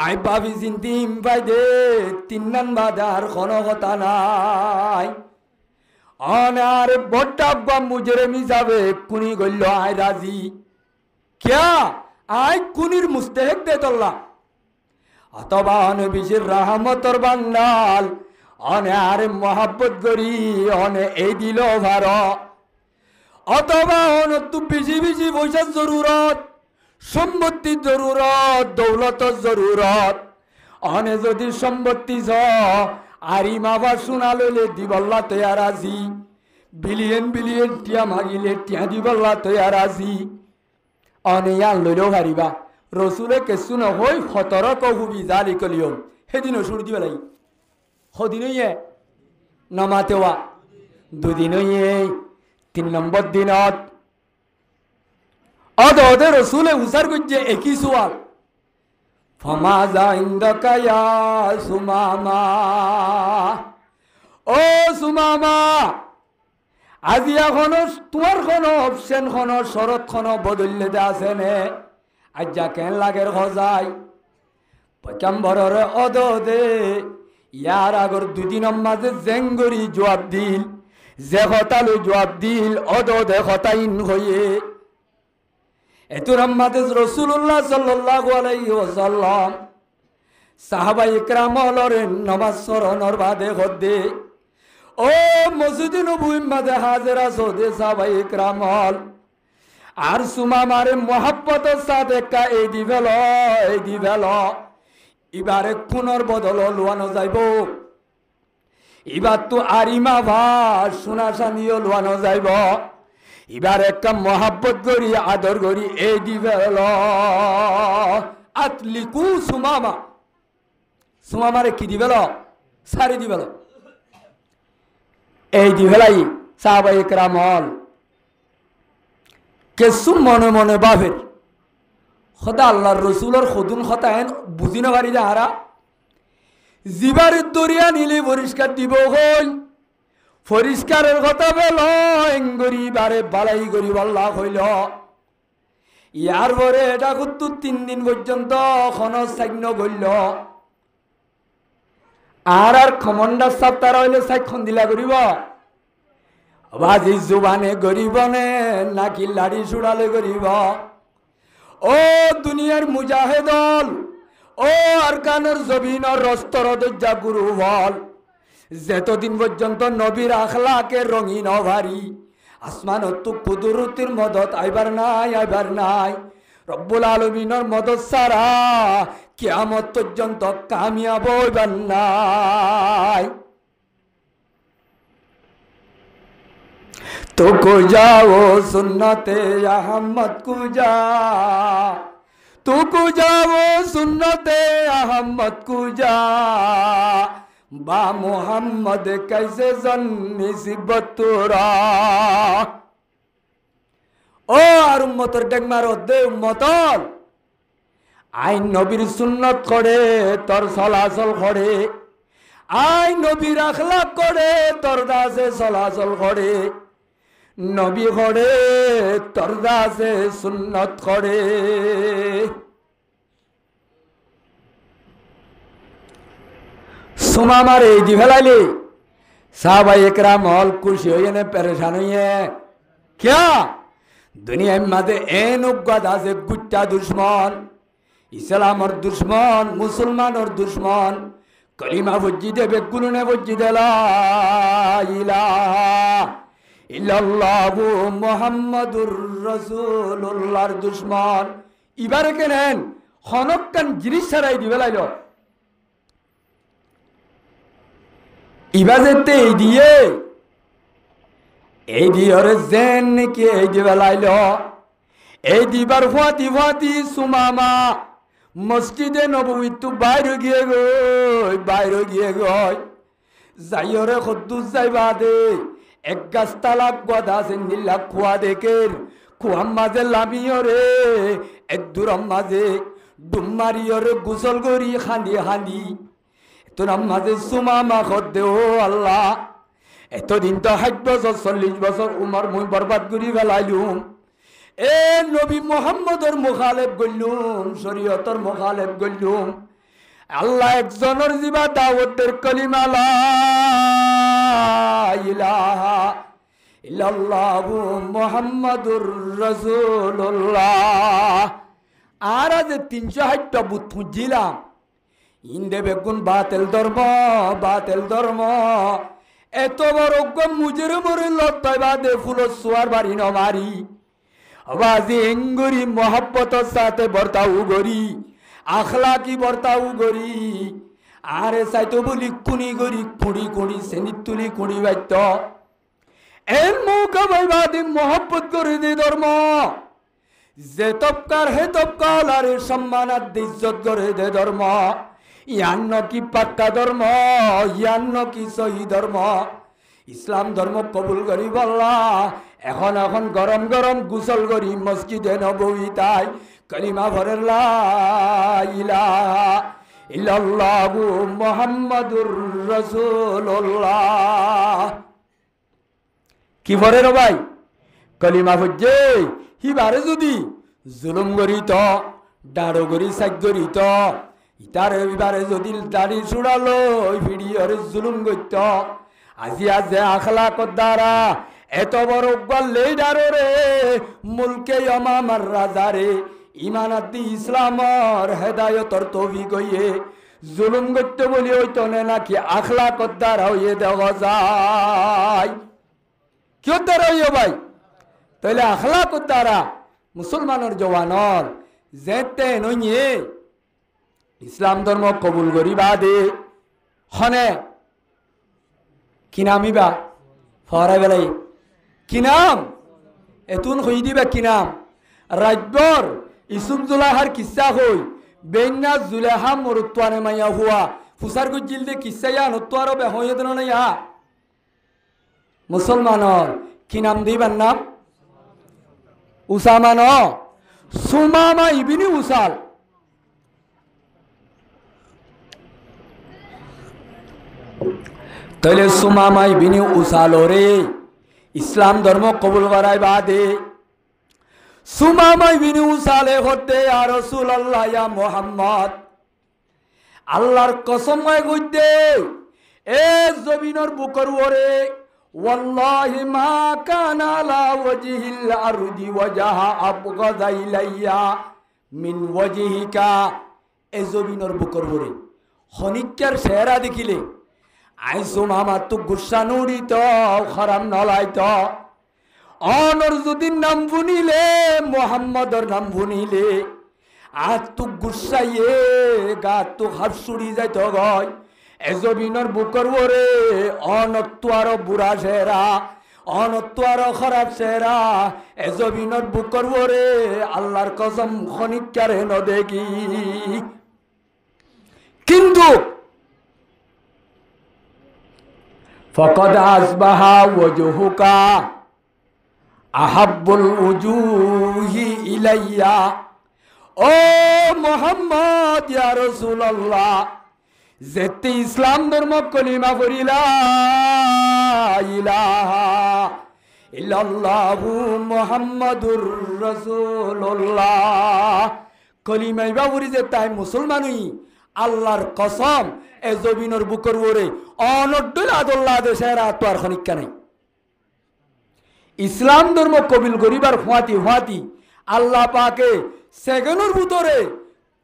আই বাফি সিন্দি ইমপাই দে 3 বাদার কোনো কথা নাই। অনার বড্ডা মুজরে মিজাবে কুনি গল্ল আয় রাজি ক্যা আই কুনির মুস্তেহেক দে তোল্লা। অথবা অনে বিশের রাহমতর বান্ডাল অনে আরে মহাব্বত করি অনে এই দিল ভার। অথবা অনে তু বেশি বেশি পয়সার জরুরত, সম্পত্তির জরুরত, দৌলতর জরুরত। অনে যদি সম্পত্তি আরিমা বা সোনা লইলে দিবল্লা তৈয়ার আজি। বিলিয়ন বিলিয়ন টিয়া মাগিলে টিয়া দিবল্লা তৈয়ার আজি। অনেয়ান লইলেও হারিবা। রসুলে কেসু নহই 17 কহুবি জালি কলিয়ম সেদিন সুর দিবা লাগি। সদিনই নমাতেওয়া 2 দিনই 3 নম্বর দিনত অদে রসুলে উসার করছে একই সোয়াল ফমাজা ইন্দাকা ইয়া সুমামা। ও সুমামা আজি এখনো তোমার কোনো অপশন কোনো শরৎ কোনো বদললে দে আছে নে? আজ্জা কেন লাগের হজাই পয়গম্বরের অদে ইয়ার আগর 2 দিনের মাঝে জেঙ্গরি জবাব দিল, যে হতালো জবাব দিল অদে হতাইন হয়ে। এতুর মাঝে রাসূলুল্লাহ সাল্লাল্লাহু আলাইহি ওয়াসাল্লাম সাহাবায়ে কেরাম হলরেন নামাজ সরণর বাদে হদে ও মসজিদে নববী মাঝে হাজিরা সদে সাহাবায়ে কেরাম হল। আর সুমামারে মোহাব্বতের সাথে কা এই দিবেল এবারে কোনর বদল লোয়ানো যাইব। এবার তো আরিমা ভাস সোনা চানিও লোয়ানো যাইব। এবার একটা মহাব্বত করি আদর করি এই দিবেল আতলিকু সুমামা। সুমামারে কি দিবেল? সারি দিবেল। এই দিবেলাই সাহাবায়ে কেরাম হল। কেসু মনে মনে বাভের খোদা আল্লাহর রসুলের খদুন খতা এন বুঝি না পারি যাহারা জিবার দরিয়া নিলে পরিষ্কার দিব হইল পরিষ্কারের কথা বেল এঙ্গরি বারে বালাই করি বল্লা হইল ইয়ার পরে এটা কিন্তু 3 দিন পর্যন্ত খনস্থান্য গইল আর খমন্ডার সপ্তাহ হইলে সাইক্ষণ দিলা করিব বাজি জুবানে গরিব নে নাকি লাড়ি সুড়ালে গরিব ও দুনিয়ার মুজাহেদল ও আরকানের জবিনের রস্তর দজ্জা গুরু বল যতদিন পর্যন্ত নবীর আখলাকে রঙিন ভারী আসমানত কুদরতির মদত আইবার নাই রব্বুল আলামিনের মদত সারা কিয়ামত পর্যন্ত কামিয়াব হইবার নাই তো কো যাও সুন্নতে আহমদ কুজা তো কো যাও সুন্নতে আহমদ কুজা বা মোহাম্মদ कैसे নিসবত তোরা ও আর উম্মতের ডেগমার দে উম্মতল আই নবীর সুন্নত করে তোর চলাচল করে আই নবীর আখলাক করে তোর দাসে চলাচল করে নবী করে তোর দাসে সুন্নত করে सुमामार दी फैलाइले साहबा एकराम हल खुशी हुई ने परेशान हुई है क्या दुनिया माते एन उगदा से गुट्टा दुश्मन इस्लाम और दुश्मन मुसलमान और दुश्मन कलिमा वज्जी दे बेकुल ने वज्जी दे ला इलाहा इल्लल्लाहु मुहम्मदुर रसूलुल्लाहर दुश्मन इबारे केनेन खनक्कान जिनिस छाड़ाई दी फैलाइलो ইবাজেতে এই দিয়ে জেন নাকি এই দিবে লাইল এই দিবার ফাতি ফাতি সুমামা মসজিদে নববী তো বাইরে গিয়ে গই যাইরে খদ্দুস যাইবা দে এক গাছ তালাক গদা আছে নীলা কুয়া দেখের কুয়ার মাঝে লামিয়রে এক দূরম মাঝে ডুমারিয়রে গোসল করি হাঁদি তোরা মাঝে সুমামা খদ্দে ও আল্লাহ এতদিন তো 60 বছর 40 বছর উমর মুই বরবাদ করি ফেলাইলুম এ নবী মুহাম্মদর মুখালেফ গইলুম শরীয়তর মুখালেফ গইলুম আল্লাহ একজনের জিবা দাওয়াতের কলিমা লা ইলাহা ইল্লাল্লাহু মুহাম্মাদুর রাসূলুল্লাহ আর আজ 360 বুত ফুজিলাম ইন্দে বেগুন বাতেল ধর্ম এত বড় মুজের মরে লতাই বাদে ফুলো সোয়ার বাড়ি নমারি আওয়াজে এঙ্গুরি মোহাব্বতর সাথে বর্তাও গরি আখলাকি বর্তাও গরি আরে সাইতো বলি কুনি গরি কুড়ি সেনি তুলি কুড়ি বাইত এর মৌকা ভাই বাদে মোহাব্বত করে দে ধর্ম যে তপকার হে তপকাল আর সম্মানাত ইজ্জত করে দে ধর্ম ইয়ান্ন কি পাক্কা ধর্ম ইয়ান্ন কি সহি ধর্ম ইসলাম ধর্ম কবুল করি বললা এখন গরম গরম গোসল করি মসজিদে নববী তাই কলিমা ভরের লা ইলাহা ইল্লাল্লাহু মুহাম্মাদুর রাসূলুল্লাহ কি ভরে রে ভাই কলিমা ভজে হিবারে যদি জুলুম করি তো ডাড়ো করি সাইজ করি তো ইতারে বিবারে যদি দাড়ি ছুড়ালো ওই ভিডিওরে জুলুম করত আজি আজে আখলাকত দ্বারা এত বড় গল্লে ডারো রে মুলকে আমার রাজারে ইমানাতি ইসলামর হেদায়তর তৌফিক হইয়ে জুলুম করতে বলি হইতো না নাকি আখলাকত দ্বারা হইয়ে দেওয়া যায় কেউ দ্বারা হইও ভাই তাহলে আখলাকত দ্বারা মুসলমানের জওয়ানর যেতে নইয়ে ইসলাম ধর্ম কবুল করি বাদে হনে কি নামিবা ফরাই বেলাই কি নাম এতুন হই দিবা কি নাম রাজ্যর ইসুম জুলাহার কিসা হই বেন্না জুলাহা মরুত্বানে মাইয়া হুয়া ফুসার গুজিল দে কিসা ইয়া নত্বার বে হয়ে দেন না ইয়া মুসলমানর কি নাম দিবার নাম উসামা ন সুমামা ইবনে উসাল। তাহলে সুমামা ইবনে উসাল রে ইসলাম ধর্ম কবুল করাই বাদে সুমামা ইবনে উসালে হতে ইয়া রাসূলুল্লাহ ইয়া মুহাম্মদ আল্লাহর কসম কইতে এ জমিনের বুকর ওরে ওয়াল্লাহি মা কানা লা ওয়াজহিল আরদি ওয়াজাহা আবগাযা ইলাইয়া মিন ওয়াজহিকা। এ জমিনের বুকর ওরে খনিকার চেহারা দেখিলে আইসো মামা তো গুসা নুড়িত খারাপ নলাইত অনর যদি নাম শুনিলে মোহাম্মদর নাম শুনিলে আজ তো গুসাইয়ে গা তো হাসুড়ি যাইত গয়। এজবিনর বুকর ওরে অনত্ব আরো বুড়া চেহারা অনত্ব আরো খারাপ চেহারা এজবিনর বুকর ওরে আল্লাহর কসম খনিকার হেন দেখি। কিন্তু ফকদ আসবাহা ওয়াজহুকা আহাব্বুল উজুহি ইলাইয়া। ও মুহাম্মদ ইয়া রাসূলুল্লাহ যেতে ইসলাম ধর্ম কলিমা পড়িলা ইলাহা ইল্লাল্লাহু মুহাম্মাদুর রাসূলুল্লাহ কলিমা ইবা পড়ি যে তাই মুসলমানই আল্লাহর কসম এ জমিনের বুকর ওরে অনড্ডল আদল্লাহ দেশের আত্মার খনিকা নাই। ইসলাম ধর্ম কবিল গরিবার হুয়াতি হুয়াতি আল্লাহ পাকে সেগেনুর ভিতরে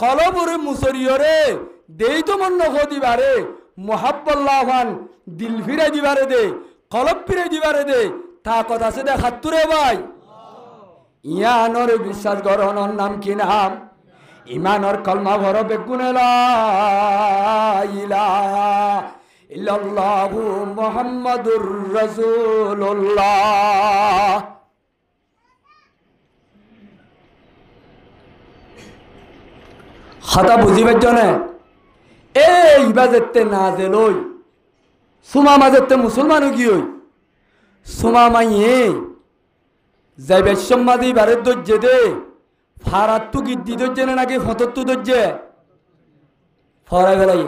কলবরে মুসরিয়রে দেই তো মন দিবারে মোহাব্বল্লাহান দিল ফিরে দিবারে দে কলব ফিরে দিবারে দে তা কথা আছে দেখাতুরে ভাই। ইয়ানর বিশ্বাস গ্রহণর নাম কি নাম? ইমানর কলমা ভর বেগুনে লা ইলাহা ইল্লাল্লাহু মুহাম্মাদুর রাসূলুল্লাহ। খাতা বুঝিবার জন্য এই বাজেতে না জেলই সুমা মাঝেতে মুসলমান কি হই সুমা মাইয়ে যাইবে সম্মাদি বারে দজ্জে দে ফারাত্তু গিদ্দি দজ্জে না নাকি ফতত্তু দজ্জে ফরাই বেলাই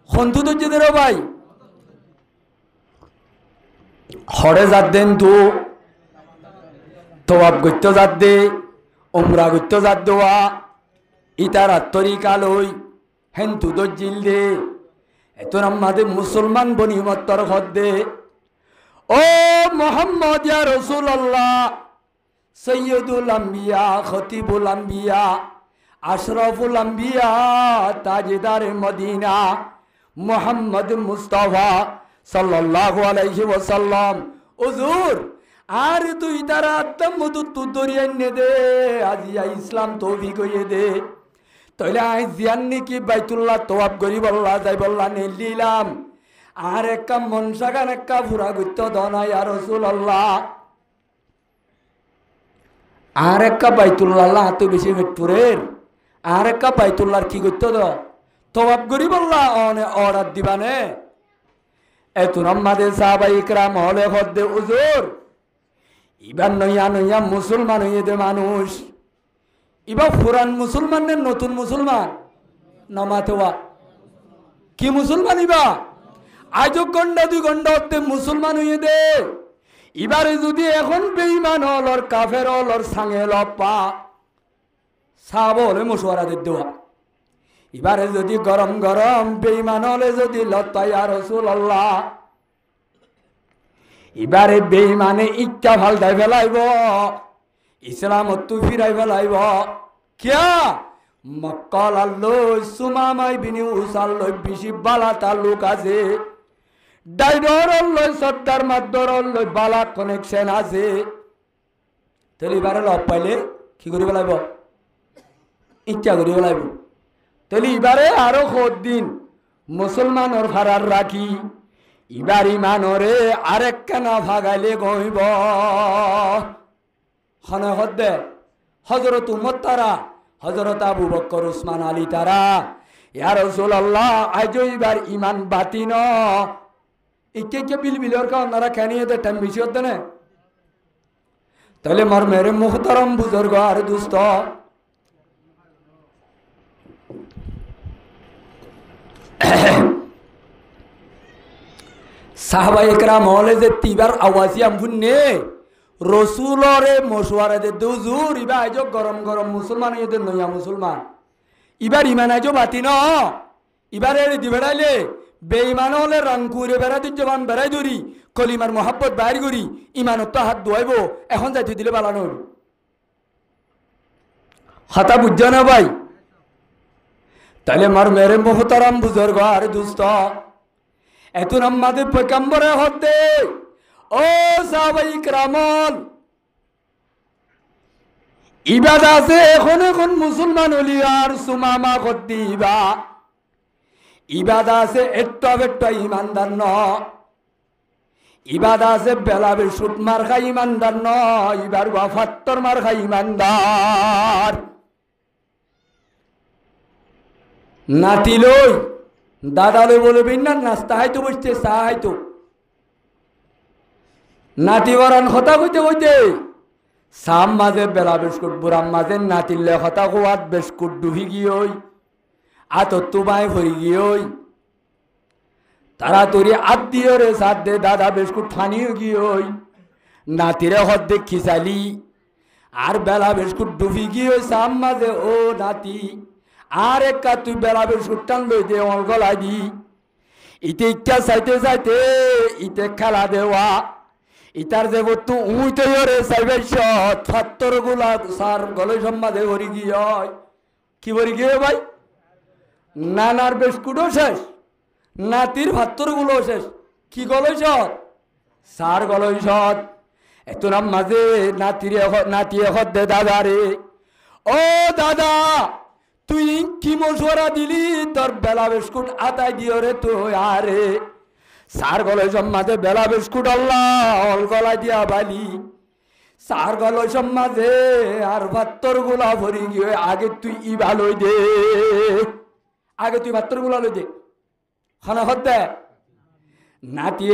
খন্তু দজ্জে দে রে ভাই হরে যাত দেন তো আপ গত্য যাত দে উমরা গত্য যাত দেওয়া ইতার তরিকা লই হেন্তু দজ্জিল দে এত আমাদের মুসলমান বনিমত্তর হদ দে। ও মুহাম্মদ ইয়া রাসূলুল্লাহ সৈয়দুল আম্বিয়া খতিবুল আম্বিয়া আশরাফুল আম্বিয়া তাজদারে মদিনা মুহাম্মদ মুস্তাফা সাল্লাল্লাহু আলাইহি ওয়াসাল্লাম হুজুর আর তুই তারা আত্মমধু তু দরিয়ান্নে দে আজিয়া ইসলাম তৌফিক হইয়ে দে তাহলে আই জিয়ান্নি কি বাইতুল্লাহ তোয়াব করি বললা যাই বললা নিলাম আর একটা মনসাগান একটা ফুরা গুত্ত দনা ইয়া রাসূলুল্লাহ আর একটা বাইতুল্লাহ এত বেশি মেট্টুরের আর একটা বাইতুল্লাহর কি করত তোয়াব করি বললা অর্ডার দিবানে এত আমাদের সাহাবা ইকরাম হলে হদ্দে হুজুর ইবার নইয়া নইয়া মুসলমান হইয়ে দে মানুষ এবার পুরান মুসলমানের নতুন মুসলমান নামাতেওয়া কি মুসলমান ইবা আজ ঘন্টা 2 ঘন্টা হতে মুসলমান হইয়ে দে এবারে যদি এখন বেঈমান হলর কাফের হলর সাঙে লপা সাব হলে মশওয়ারা দে দেওয়া এবারে যদি গরম গরম বেঈমান হলে যদি লতা ইয়া রাসূলুল্লাহ এবারে বেঈমানে ইচ্ছা ফালদাই ফেলাইব ইসলাম তু ফিরাই ফেলাইব কিয়া মক্কাল আল্লাহ সুমামাই বিনি উসাল্লই বেশি বালা তালুক আছে ডাইডর লই সর্দার মাদ্দর লই বালা কানেকশন আছে তাহলে এবারে লব পাইলে কি করি ফেলাইব ইচ্ছা করি ফেলাইব তাহলে এবারে আরো দিন মুসলমানর ফারার রাখি এবার ইমানরে আরেক কেনা ভাগাইলে গইব হনে হদ্দে হযরত উমর তারা হযরত আবু বকর উসমান আলী তারা ইয়া রাসূলুল্লাহ আজও এবার ইমান বাতিন ইকে বিলবিলর কা ওনারা খানিয়ে দে টাইম বেশি হতে না তাহলে মার মেরে মুহতারাম বুজুর্গ আর দুস্ত, সাহাবা একরাম হলে যে তিবার আওয়াজি আমফুন্নে রসুলরে মশওয়ারা দে দুজুর ইবা আইজ গরম গরম মুসলমান ইদের নয়া মুসলমান ইবার ইমান আইজ বাতি ন ইবার এড়ে দি বেড়াইলে বেঈমান হলে রংপুরে বেড়া দিতে জবান বেড়াই ধরি কলিমার মোহাব্বত বাইর করি ইমানত তো হাত ধোয়াইব এখন যাইতে দিলে বালানোর হাতা বুঝছ না ভাই। তাহলে মার মেরে মোহতারাম বুজুর্গ আর দুস্ত এত আমাদের পয়গম্বরে হতে ও সাহাবায়ে কিরামল ইবাদ আছে এখন এখন মুসলমান হলি আর সুমামা করতে ইবা ইবাদ আছে একটা ইমানদার ন ইবাদ আছে বেলাবে সুট মার খাই ইমানদার ন ইবার ওয়াফাত্তর মার খাই ইমানদার নাতি লই দাদা লই বলবেন না নাস্তা হাইতো বসতে চা হাইতো নাতি বরান কথা কইতে কইতে সাম মাঝে বেলা বিস্কুট বুড়াম মাঝে নাতিলে কথা কোয়াত বিস্কুট ডুহি গিয়ে আতর তুমাই ভরি গিয়ে তারা তোরে আত দিয়ে রে সাত দে দাদা বিস্কুট ফানিও গিয়ে নাতিরে হদ দে খিসালি আর বেলা বিস্কুট ডুবি গিয়ে সাম মাঝে ও নাতি আর এক তুই বেলা বিস্কুট টান লই দে ওর গলা দি ইতে ইচ্ছা চাইতে চাইতে ইতে খেলা দেওয়া ইতার যে বস্তু উইতে রে চাইবে ছাত্র গুলা সার গলে সম্বাদে ভরি গিয়ে কি ভরি গিয়ে ভাই নানার বিস্কুটও শেষ নাতির ভাত্তর গুলো শেষ কি গলইছ সার গলইছ এত নাম মাঝে নাতি এখন দে দাদা রে ও দাদা তুই কি মশওয়ারা দিলি তোর বেলা বিস্কুট আতাই দিও রে তুই আরে সার গলই সম্মাদে বেলা বিস্কুট আল্লাহ অল গলায় দিয়া বালি সার গলই সম্মাদে আর ভাত্তর গুলা ভরি গিয়ে আগে তুই ইবা লই দে আগে তুই ভাত্তর গুলা লই দে খানা হতে নাতি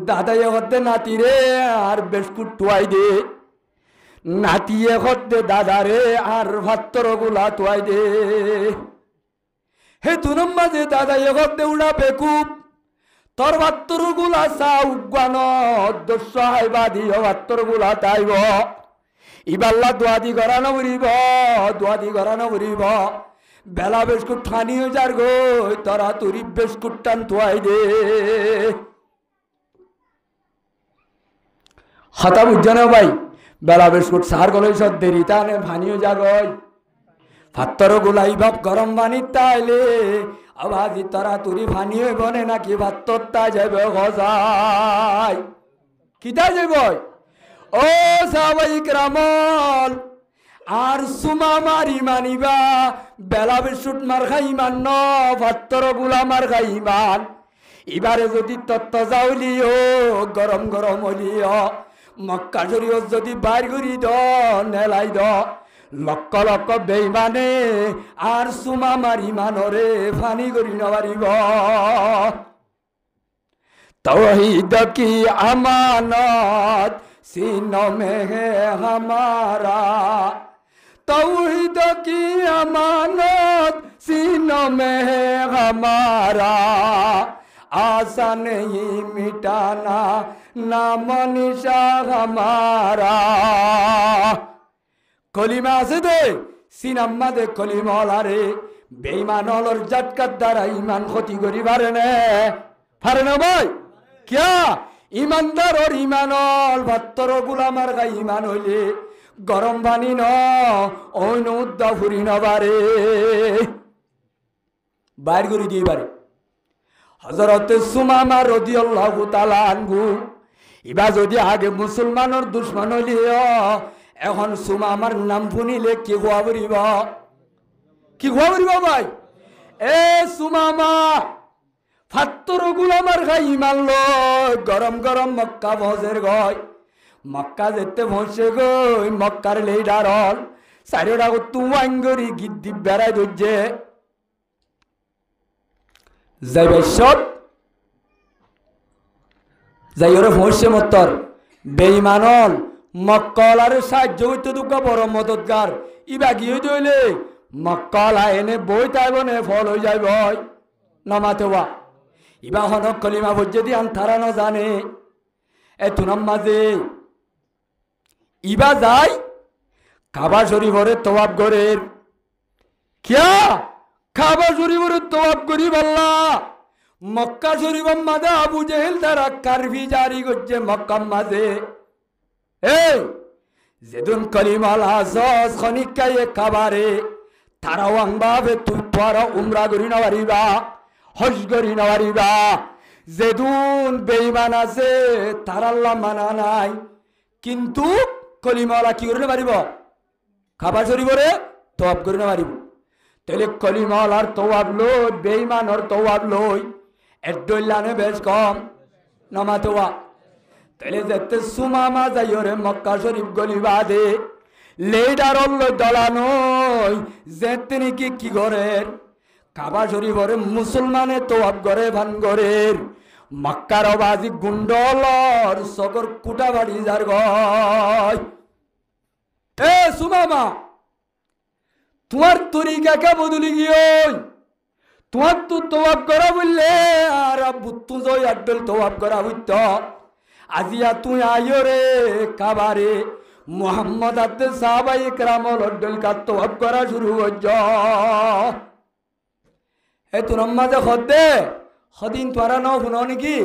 দাদাই হতে নাতি রে আর বিস্কুট টুয়াই দে নাতি হতে দাদা রে আর ভাত্তর গুলা টুয়াই দে হে তুনম মাঝে দাদাই হতে উড়া বেকুব তোর ভাত্তর গুলা চা উগান দস্য হাইবাদি ভাত্তর গুলা তাইব ইবাল্লা দোয়াদি গড়ানো উড়িব দোয়াদি গড়ানো উড়িব বেলা বিস্কুট ঠানি হয়ে যার গো তোরা তুরি বিস্কুট টান তোয়াই দে হতা বুঝছ না ভাই বেলা বিস্কুট সার গলই সব দেরি তানে ভানিও যাগই ভাত্তর গুলাই বাপ গরম পানি তাইলে আবাজি তোরা তুরি ভানি হইব নে নাকি ভাত্তর তা যাবে গজাই কিতা যাইব ও সাহাবায়ে কিরামল আর সুমা মারি মানিবা বেলা বিস্কুট মার খাইমান ন ভাত্তর গুলা মার খাইমান এবারে যদি তত্ত্ব যাওলিও গরম গরম হলিও মক্কা শরীফ যদি বাইর করি দ নেলাই দ লক্ষ লক্ষ বেইমানে আর সুমা মারি মানরে ফানি করি নবারিব তৌহিদ কি আমানত सीनों में है हमारा तौहीद की अमानत सीनों में है हमारा आशा नहीं मिटाना नाम निशा हमारा कलिमा से दे सिनाम्मा दे कलिमा लारे बेईमान और झटका द्वारा ईमान क्षति करी पारे ने भाई क्या ইমানদার ওর ইমানল ভাত্তর গুলামার গাই ইমান হইলে গরম পানি ন অন্য উদ্দা ফুরি নবারে বাইর করে দিয়ে পারে হযরত সুমামা রাদিয়াল্লাহু তাআলা আনহু ইবা যদি আগে মুসলমানের দুশমন হইলে এখন সুমামার নাম শুনিলে কি গোয়া বলিব ভাই এ সুমামা ফাত্তর গুলামার খাই ইমান লো গরম গরম মক্কা ভজের গয় মক্কা যেতে ভসে গই মক্কার লিডার হল চারিটা তুয়াঙ্গরি গিদ্দি বেড়াই ধরছে যাইবে সব যাই ওরে ভসে মত্তর বেইমানল মক্কলার সাহায্য হইতে দুঃখ বড় মদতগার ইবা গিয়ে দইলে মক্কলা এনে বই তাইবনে ফল হয়ে যাইব নমাতে বা ইবা হনক কলিমা যদি আন্থারা ন জানে এতুনাম মাঝে ইবা যায় কাবা শরীফরে তওয়াব গরের কিয়া কাবা শরীফরে তওয়াব করি বললা মক্কা শরীফ মাঝে আবু জেহেল তারা কারফি জারি করছে মক্কা মাঝে এই যেদিন কলিমাল হাসস খনিকায়ে কাবারে তারা ওয়াংবাবে তুই তোরা উমরা করি না পারিবা হজ করি না পারিবা যেদিন বেঈমান আছে তার আল্লাহ মানা নাই কিন্তু কলিমালা কি করে পারিব কাবা শরীফরে তওয়াব করে না পারিব তাহলে কলিমালার তওয়াব লই বেঈমানর তওয়াব লই এর দইলানে বেশ কম নমাতোয়া তাহলে যেতে সুমামা যাইরে মক্কা শরীফ গলি বাদে লেডার দলানই যেতে নাকি কি করেন কাবা শরীফরে মুসলমানে তওয়াব করে ভান করেন মক্কার বাজি গুন্ডলর সকর কুটা বাড়ি যার গয় এ সুমামা তোমার তরিকা কে বদলি গিয়ে তোমার তো তওয়াব করা বললে আর বুত্তু জয় আড্ডল তওয়াব করা হইত আজিয়া তুই আইও রে কাবারে মোহাম্মদ আব্দুল সাহাবাই ইকরামল আড্ডল কা তওয়াব করা শুরু হইজ এ তুই নমাজে খদ্দে সদিন তোরা ন শুনো নাকি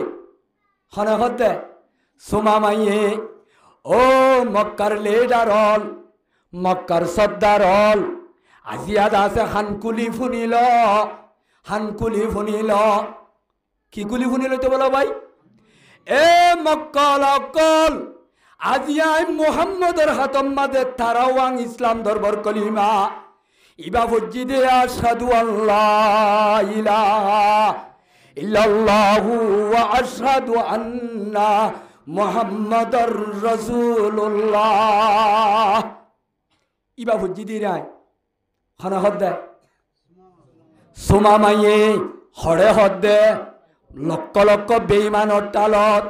খনে খদ্দে সুমামাইয়ে ও মক্কার লেডার হল মক্কার সর্দার হল আজিয়া দাসে হানকুলি ফুনিল হানকুলি ফুনিল কি কুলি ফুনিল তো বলো ভাই এ মক্কল অকল আজিয়াই মোহাম্মদের হাতম মাদে তারাওয়াং ইসলাম দরবার কলিমা ইবা ফজ্জিদে আশহাদু আল্লাহ ইলাহা ইল্লাল্লাহু ওয়া আশহাদু আন্না মুহাম্মাদার রাসূলুল্লাহ ইবা ফজ্জিদে রায় খানা হদ্দে সুমামাইয়ে হরে হদ্দে লক্ষ লক্ষ বেঈমানর টালত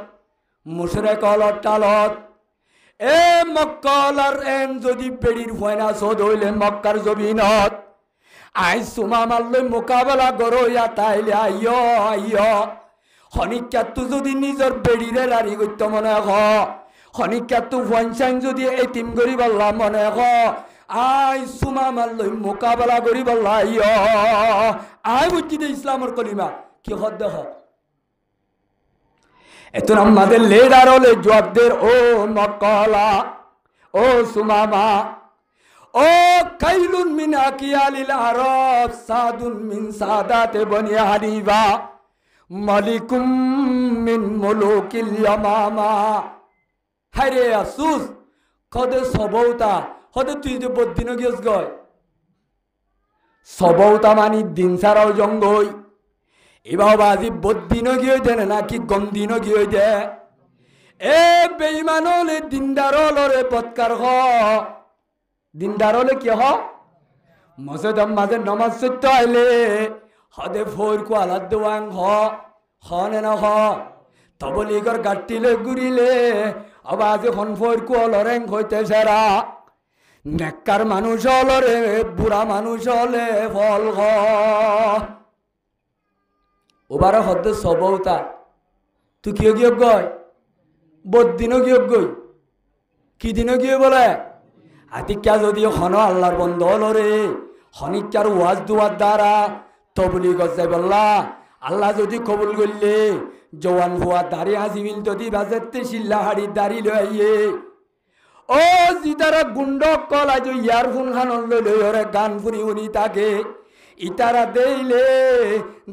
মুশরিকর টালত এ মক্কলার এন যদি বেড়ির ফয়না সদ হইলে মক্কার জমিনত আই সুমামার লই মোকাবেলা করো ইয়া তাইলে আইয় আইয় হনিকাতু যদি নিজের বেড়িরে রাড়ি করত মনে হ হনিকাতু ফয়সাইন যদি এতিম করি বললা মনে হ আই সুমামার লই মোকাবেলা করি বললা আইয় আই বুঝছি দে ইসলামর কলিমা কি হদ দেখ এতন আমাদের লেডার হলে জবাবদের ও মক্কলা ও সুমামা ও কাইলুন মিন আকিয়ালিল আরব সাদুন মিন সাদাতে বনি হানিফা মালিকুম মিন মুলুকিল ইয়ামামা হায়রে আফসোস কদে সবৌতা হদে তুই যে বদিন গিয়েছ গয় সবৌতা মানি দিন ছাড়াও জঙ্গই এবার বাজি বদিন গিয়ে দেন নাকি গন্দিন গিয়ে দে এ বেঈমান হলে দিনদার হলরে পৎকার হ দিনদার হলে কি হ মসজিদ মাঝে নমাজ সত্য আইলে হদে ফোর কো আলাদ দেওয়াং হ নে না হ তবলিগর গাটিলে ঘুরিলে আবাজ হন ফোর কো লরেং হইতে সেরা নেককার মানুষ হলরে বুড়া মানুষ হলে ফল হ ওবার হদ্দ সবৌতা তুই কিয় গিয়ে গয় বদিনও গিয়ে গই কি দিনও গিয়ে বলে আতিকা যদি হন আল্লাহর বন্ধ হল রে হনিকার ওয়াজ দুয়ার দ্বারা তবলি গজাই বললা আল্লাহ যদি কবুল করলে জওয়ান ভুয়া দাঁড়ি আজিবিল যদি বাজাতে শিল্লা হাড়ি দাঁড়ি লইয়ে ও জিতারা গুন্ড কলা যে ইয়ারফোন খান লইরে গান ফুনি উনি তাকে ইতারা দেইলে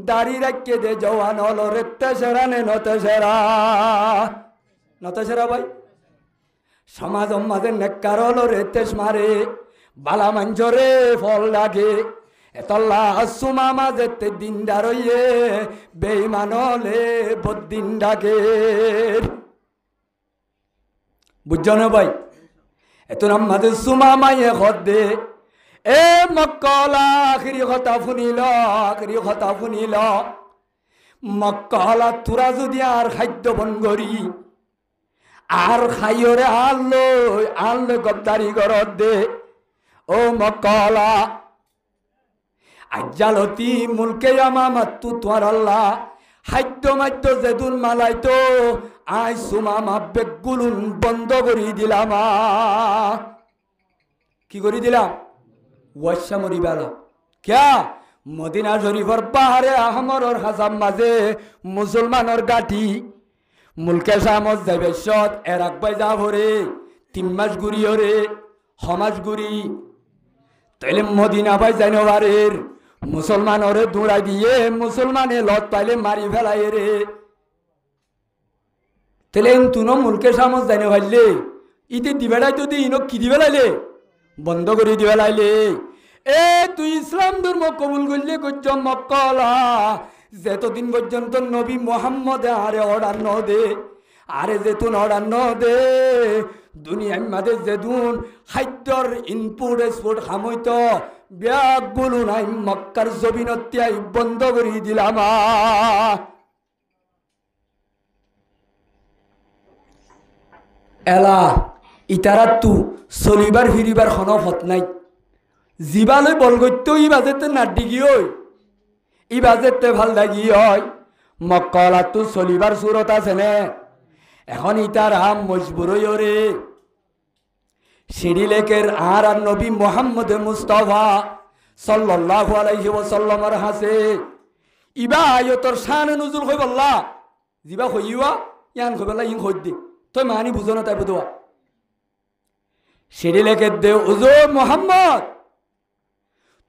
দাড়ি রাখকে দে জওয়ান হল রে তেসেরা নে নতেসেরা নতেসেরা ভাই সমাজ মাঝে নেককার হল রে তেস মারে বালা মাঞ্জরে ফল লাগে এতল্লা সুমা মাঝে তে দিনদার হইয়ে বেঈমান হলে বদিন ডাকে বুঝছো না ভাই এত নাম মাঝে সুমা মাইয়ে খদ্দে এ মক্কলা আখিরি কথা শুনিল মক্কলা তোরা যদি আর খাদ্য বন করি আর খাইয়রে আনলো গদ্দারি ঘরত দে ও মক্কালা আজ্জালতি মুলকে আমামাত্তু তোয়ার আল্লাহ খাদ্য মাদ্য যেদুন মালাইতো আই সুমামা বেগুলুন বন্ধ করি দিলাম কি করি দিলাম ওয়াসা মরিবালা ক্যা মদিনা শরীফর পাহাড়ে আহমরর হাসাম মাঝে মুসলমানের গাঠি মুলকে সামত যাইবে সৎ এরাক বাই যাবরে 3 মাস ঘুরি ওরে সমাজ ঘুরি তাইলে মদিনা বাই জানুয়ারির মুসলমানরে দৌড়াই দিয়ে মুসলমানে লত পাইলে মারি ফেলাই রে তাহলে তুনো মুলকে সামত জানে ভাইলে ইতে দিবেলাই তো ইনো কি দিবেলাইলে বন্ধ করে দিবেলাইলে এ তুই ইসলাম ধর্ম কবুল করলে কইছ মক্কালা যতদিন পর্যন্ত নবী মোহাম্মদ আরে অর্ডার ন দে আরে যেতুন অর্ডার ন দে দুনিয়ার মাঝে যেদুন খাদ্যর ইনপুট এক্সপোর্ট খামইত ব্যাগগুলো নাই মক্কার জমিনত্যাই বন্ধ করে দিলাম এলা ইতারা তু চলিবার ফিরিবার খন ফত নাই জীবালৈ বল গত্য ই বাজেতে নাডিগি হয় ই বাজেতে ভাল লাগি হয় মক্কলা তু চলিবার সুরত আছে নে এখন ইতারা মজবুর রে সিঁড়িলেকের আর নবী মোহাম্মদ মুস্তাফা সাল্লাল্লাহু আলাইহি ওয়াসাল্লামের হাসে ইবা আয়তর শান নুজুল কই বল্লা জিবা কইবা ইয়ান কই বল্লা ইন কই দি তুই মানি বুঝো না তাই বুঝবা সিঁড়িলেকের দে উজো মোহাম্মদ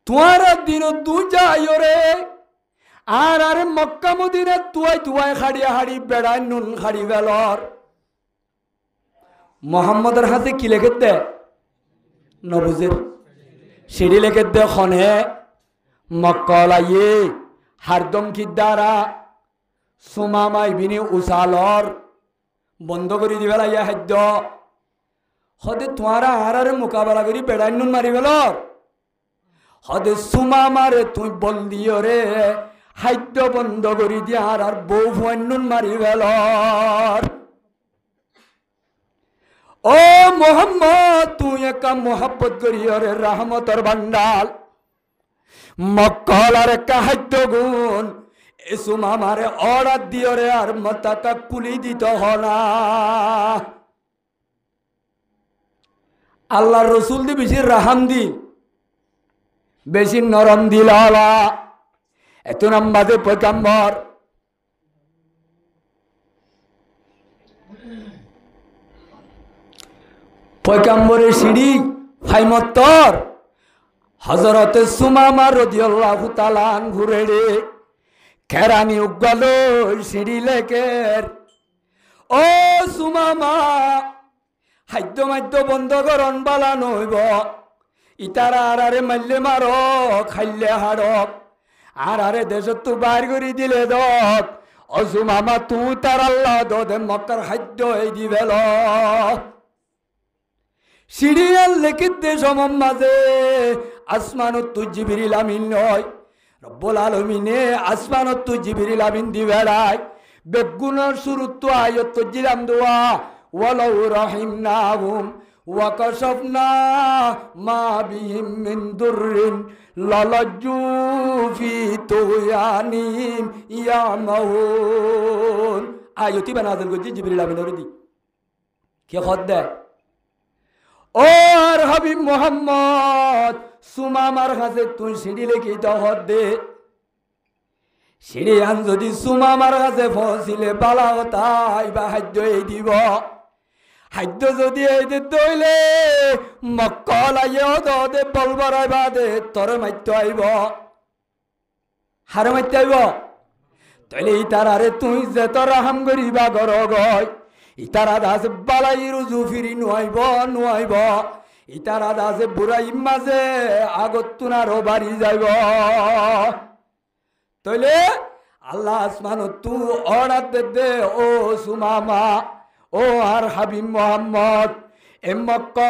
তোমার দিন দু যাইও রে আর আরে মক্কা মদিনা তুয়াই খাড়িয়া হাড়ি বেড়ায় নুন খাড়ি বেলর মোহাম্মদের হাতে কি লেখে দে নবুজের সিঁড়ি লেখে দে খনে মক্কলাইয়ে হারদম কি দ্বারা সুমামাই বিনি উসালর বন্ধ করে দিবে লাইয়া খাদ্য হদে তোমারা আরে মোকাবেলা করি বেড়ায় নুন মারি বেলর হদে সুমামারে তুই বল দিও রে খাদ্য বন্ধ করি দিয়া আর বউ ফুয়ান্নুন মারি বেলর ও মোহাম্মদ তুই একা মোহাব্বত করি রে রহমতর ভান্ডাল মক্কল আর একা খাদ্য গুণ এ সুমামারে অর্ডার দিও রে আর মতাকা কুলি দিত হনা আল্লাহর রসুল দি বেশি রাহাম দি বেশি নরম দিল এত নাম্বাদে পয়গাম্বর পয়গাম্বরের সিঁড়ি ফাইমত্তর হযরতে সুমামা রাদিয়াল্লাহু তাআলা আনহু রে কেরানি উগল সিঁড়ি লেকের ও সুমামা খাদ্য মাদ্য বন্ধ করন বালা নইব ইতারা আরে মারলে মারো খাইলে হাড়ক আর আরে দেশ তু বাইর করে দিলে দক অসুমামা তুই তার আল্লাহ দে মক্কার খাদ্য এই দিবেল সিরিয়াল লেখিত দেশ মাঝে আসমানত তু জিবরিল আমিন নয় রব্বুল আলামিনে আসমানত তু জিবরিল আমিন দিবেলাই বেগুনার শুরুত তো আয়াত জিলাম দোয়া ওয়ালাউ রাহিমনাহুম ওয়াকাশফনা মা বিহিম মিন দুররিন লালাজু ফি তুয়ানিম ইয়ামাউন আয়াতি বানাজল গজি জিবরিল আমিনের দি কে খদ দে ও আর হাবিব মোহাম্মদ সুমামার কাছে তুই সিঁড়ি লেখি দহদ দে সিঁড়ি আন যদি সুমামার কাছে ফসিলে বালা তাই বা খাদ্য এই দিব খাদ্য যদি এই দে দইলে মক্কল আইও দে বলবরাই বাদে তোর মাইত্য আইব হারে মাইত্য আইব তাইলে ইতারারে তুই যে তোর রাহাম করিবা গর গয় ইতারা দাস বালাই রুজু ফিরি নুয়াইব ইতারা দাস বুড়াই মাঝে আগত তুনারও বাড়ি যাইব তইলে আল্লাহ আসমান তু অর্ডার দে ও সুমামা ও আর হাবিব মোহাম্মদ এ মক্কা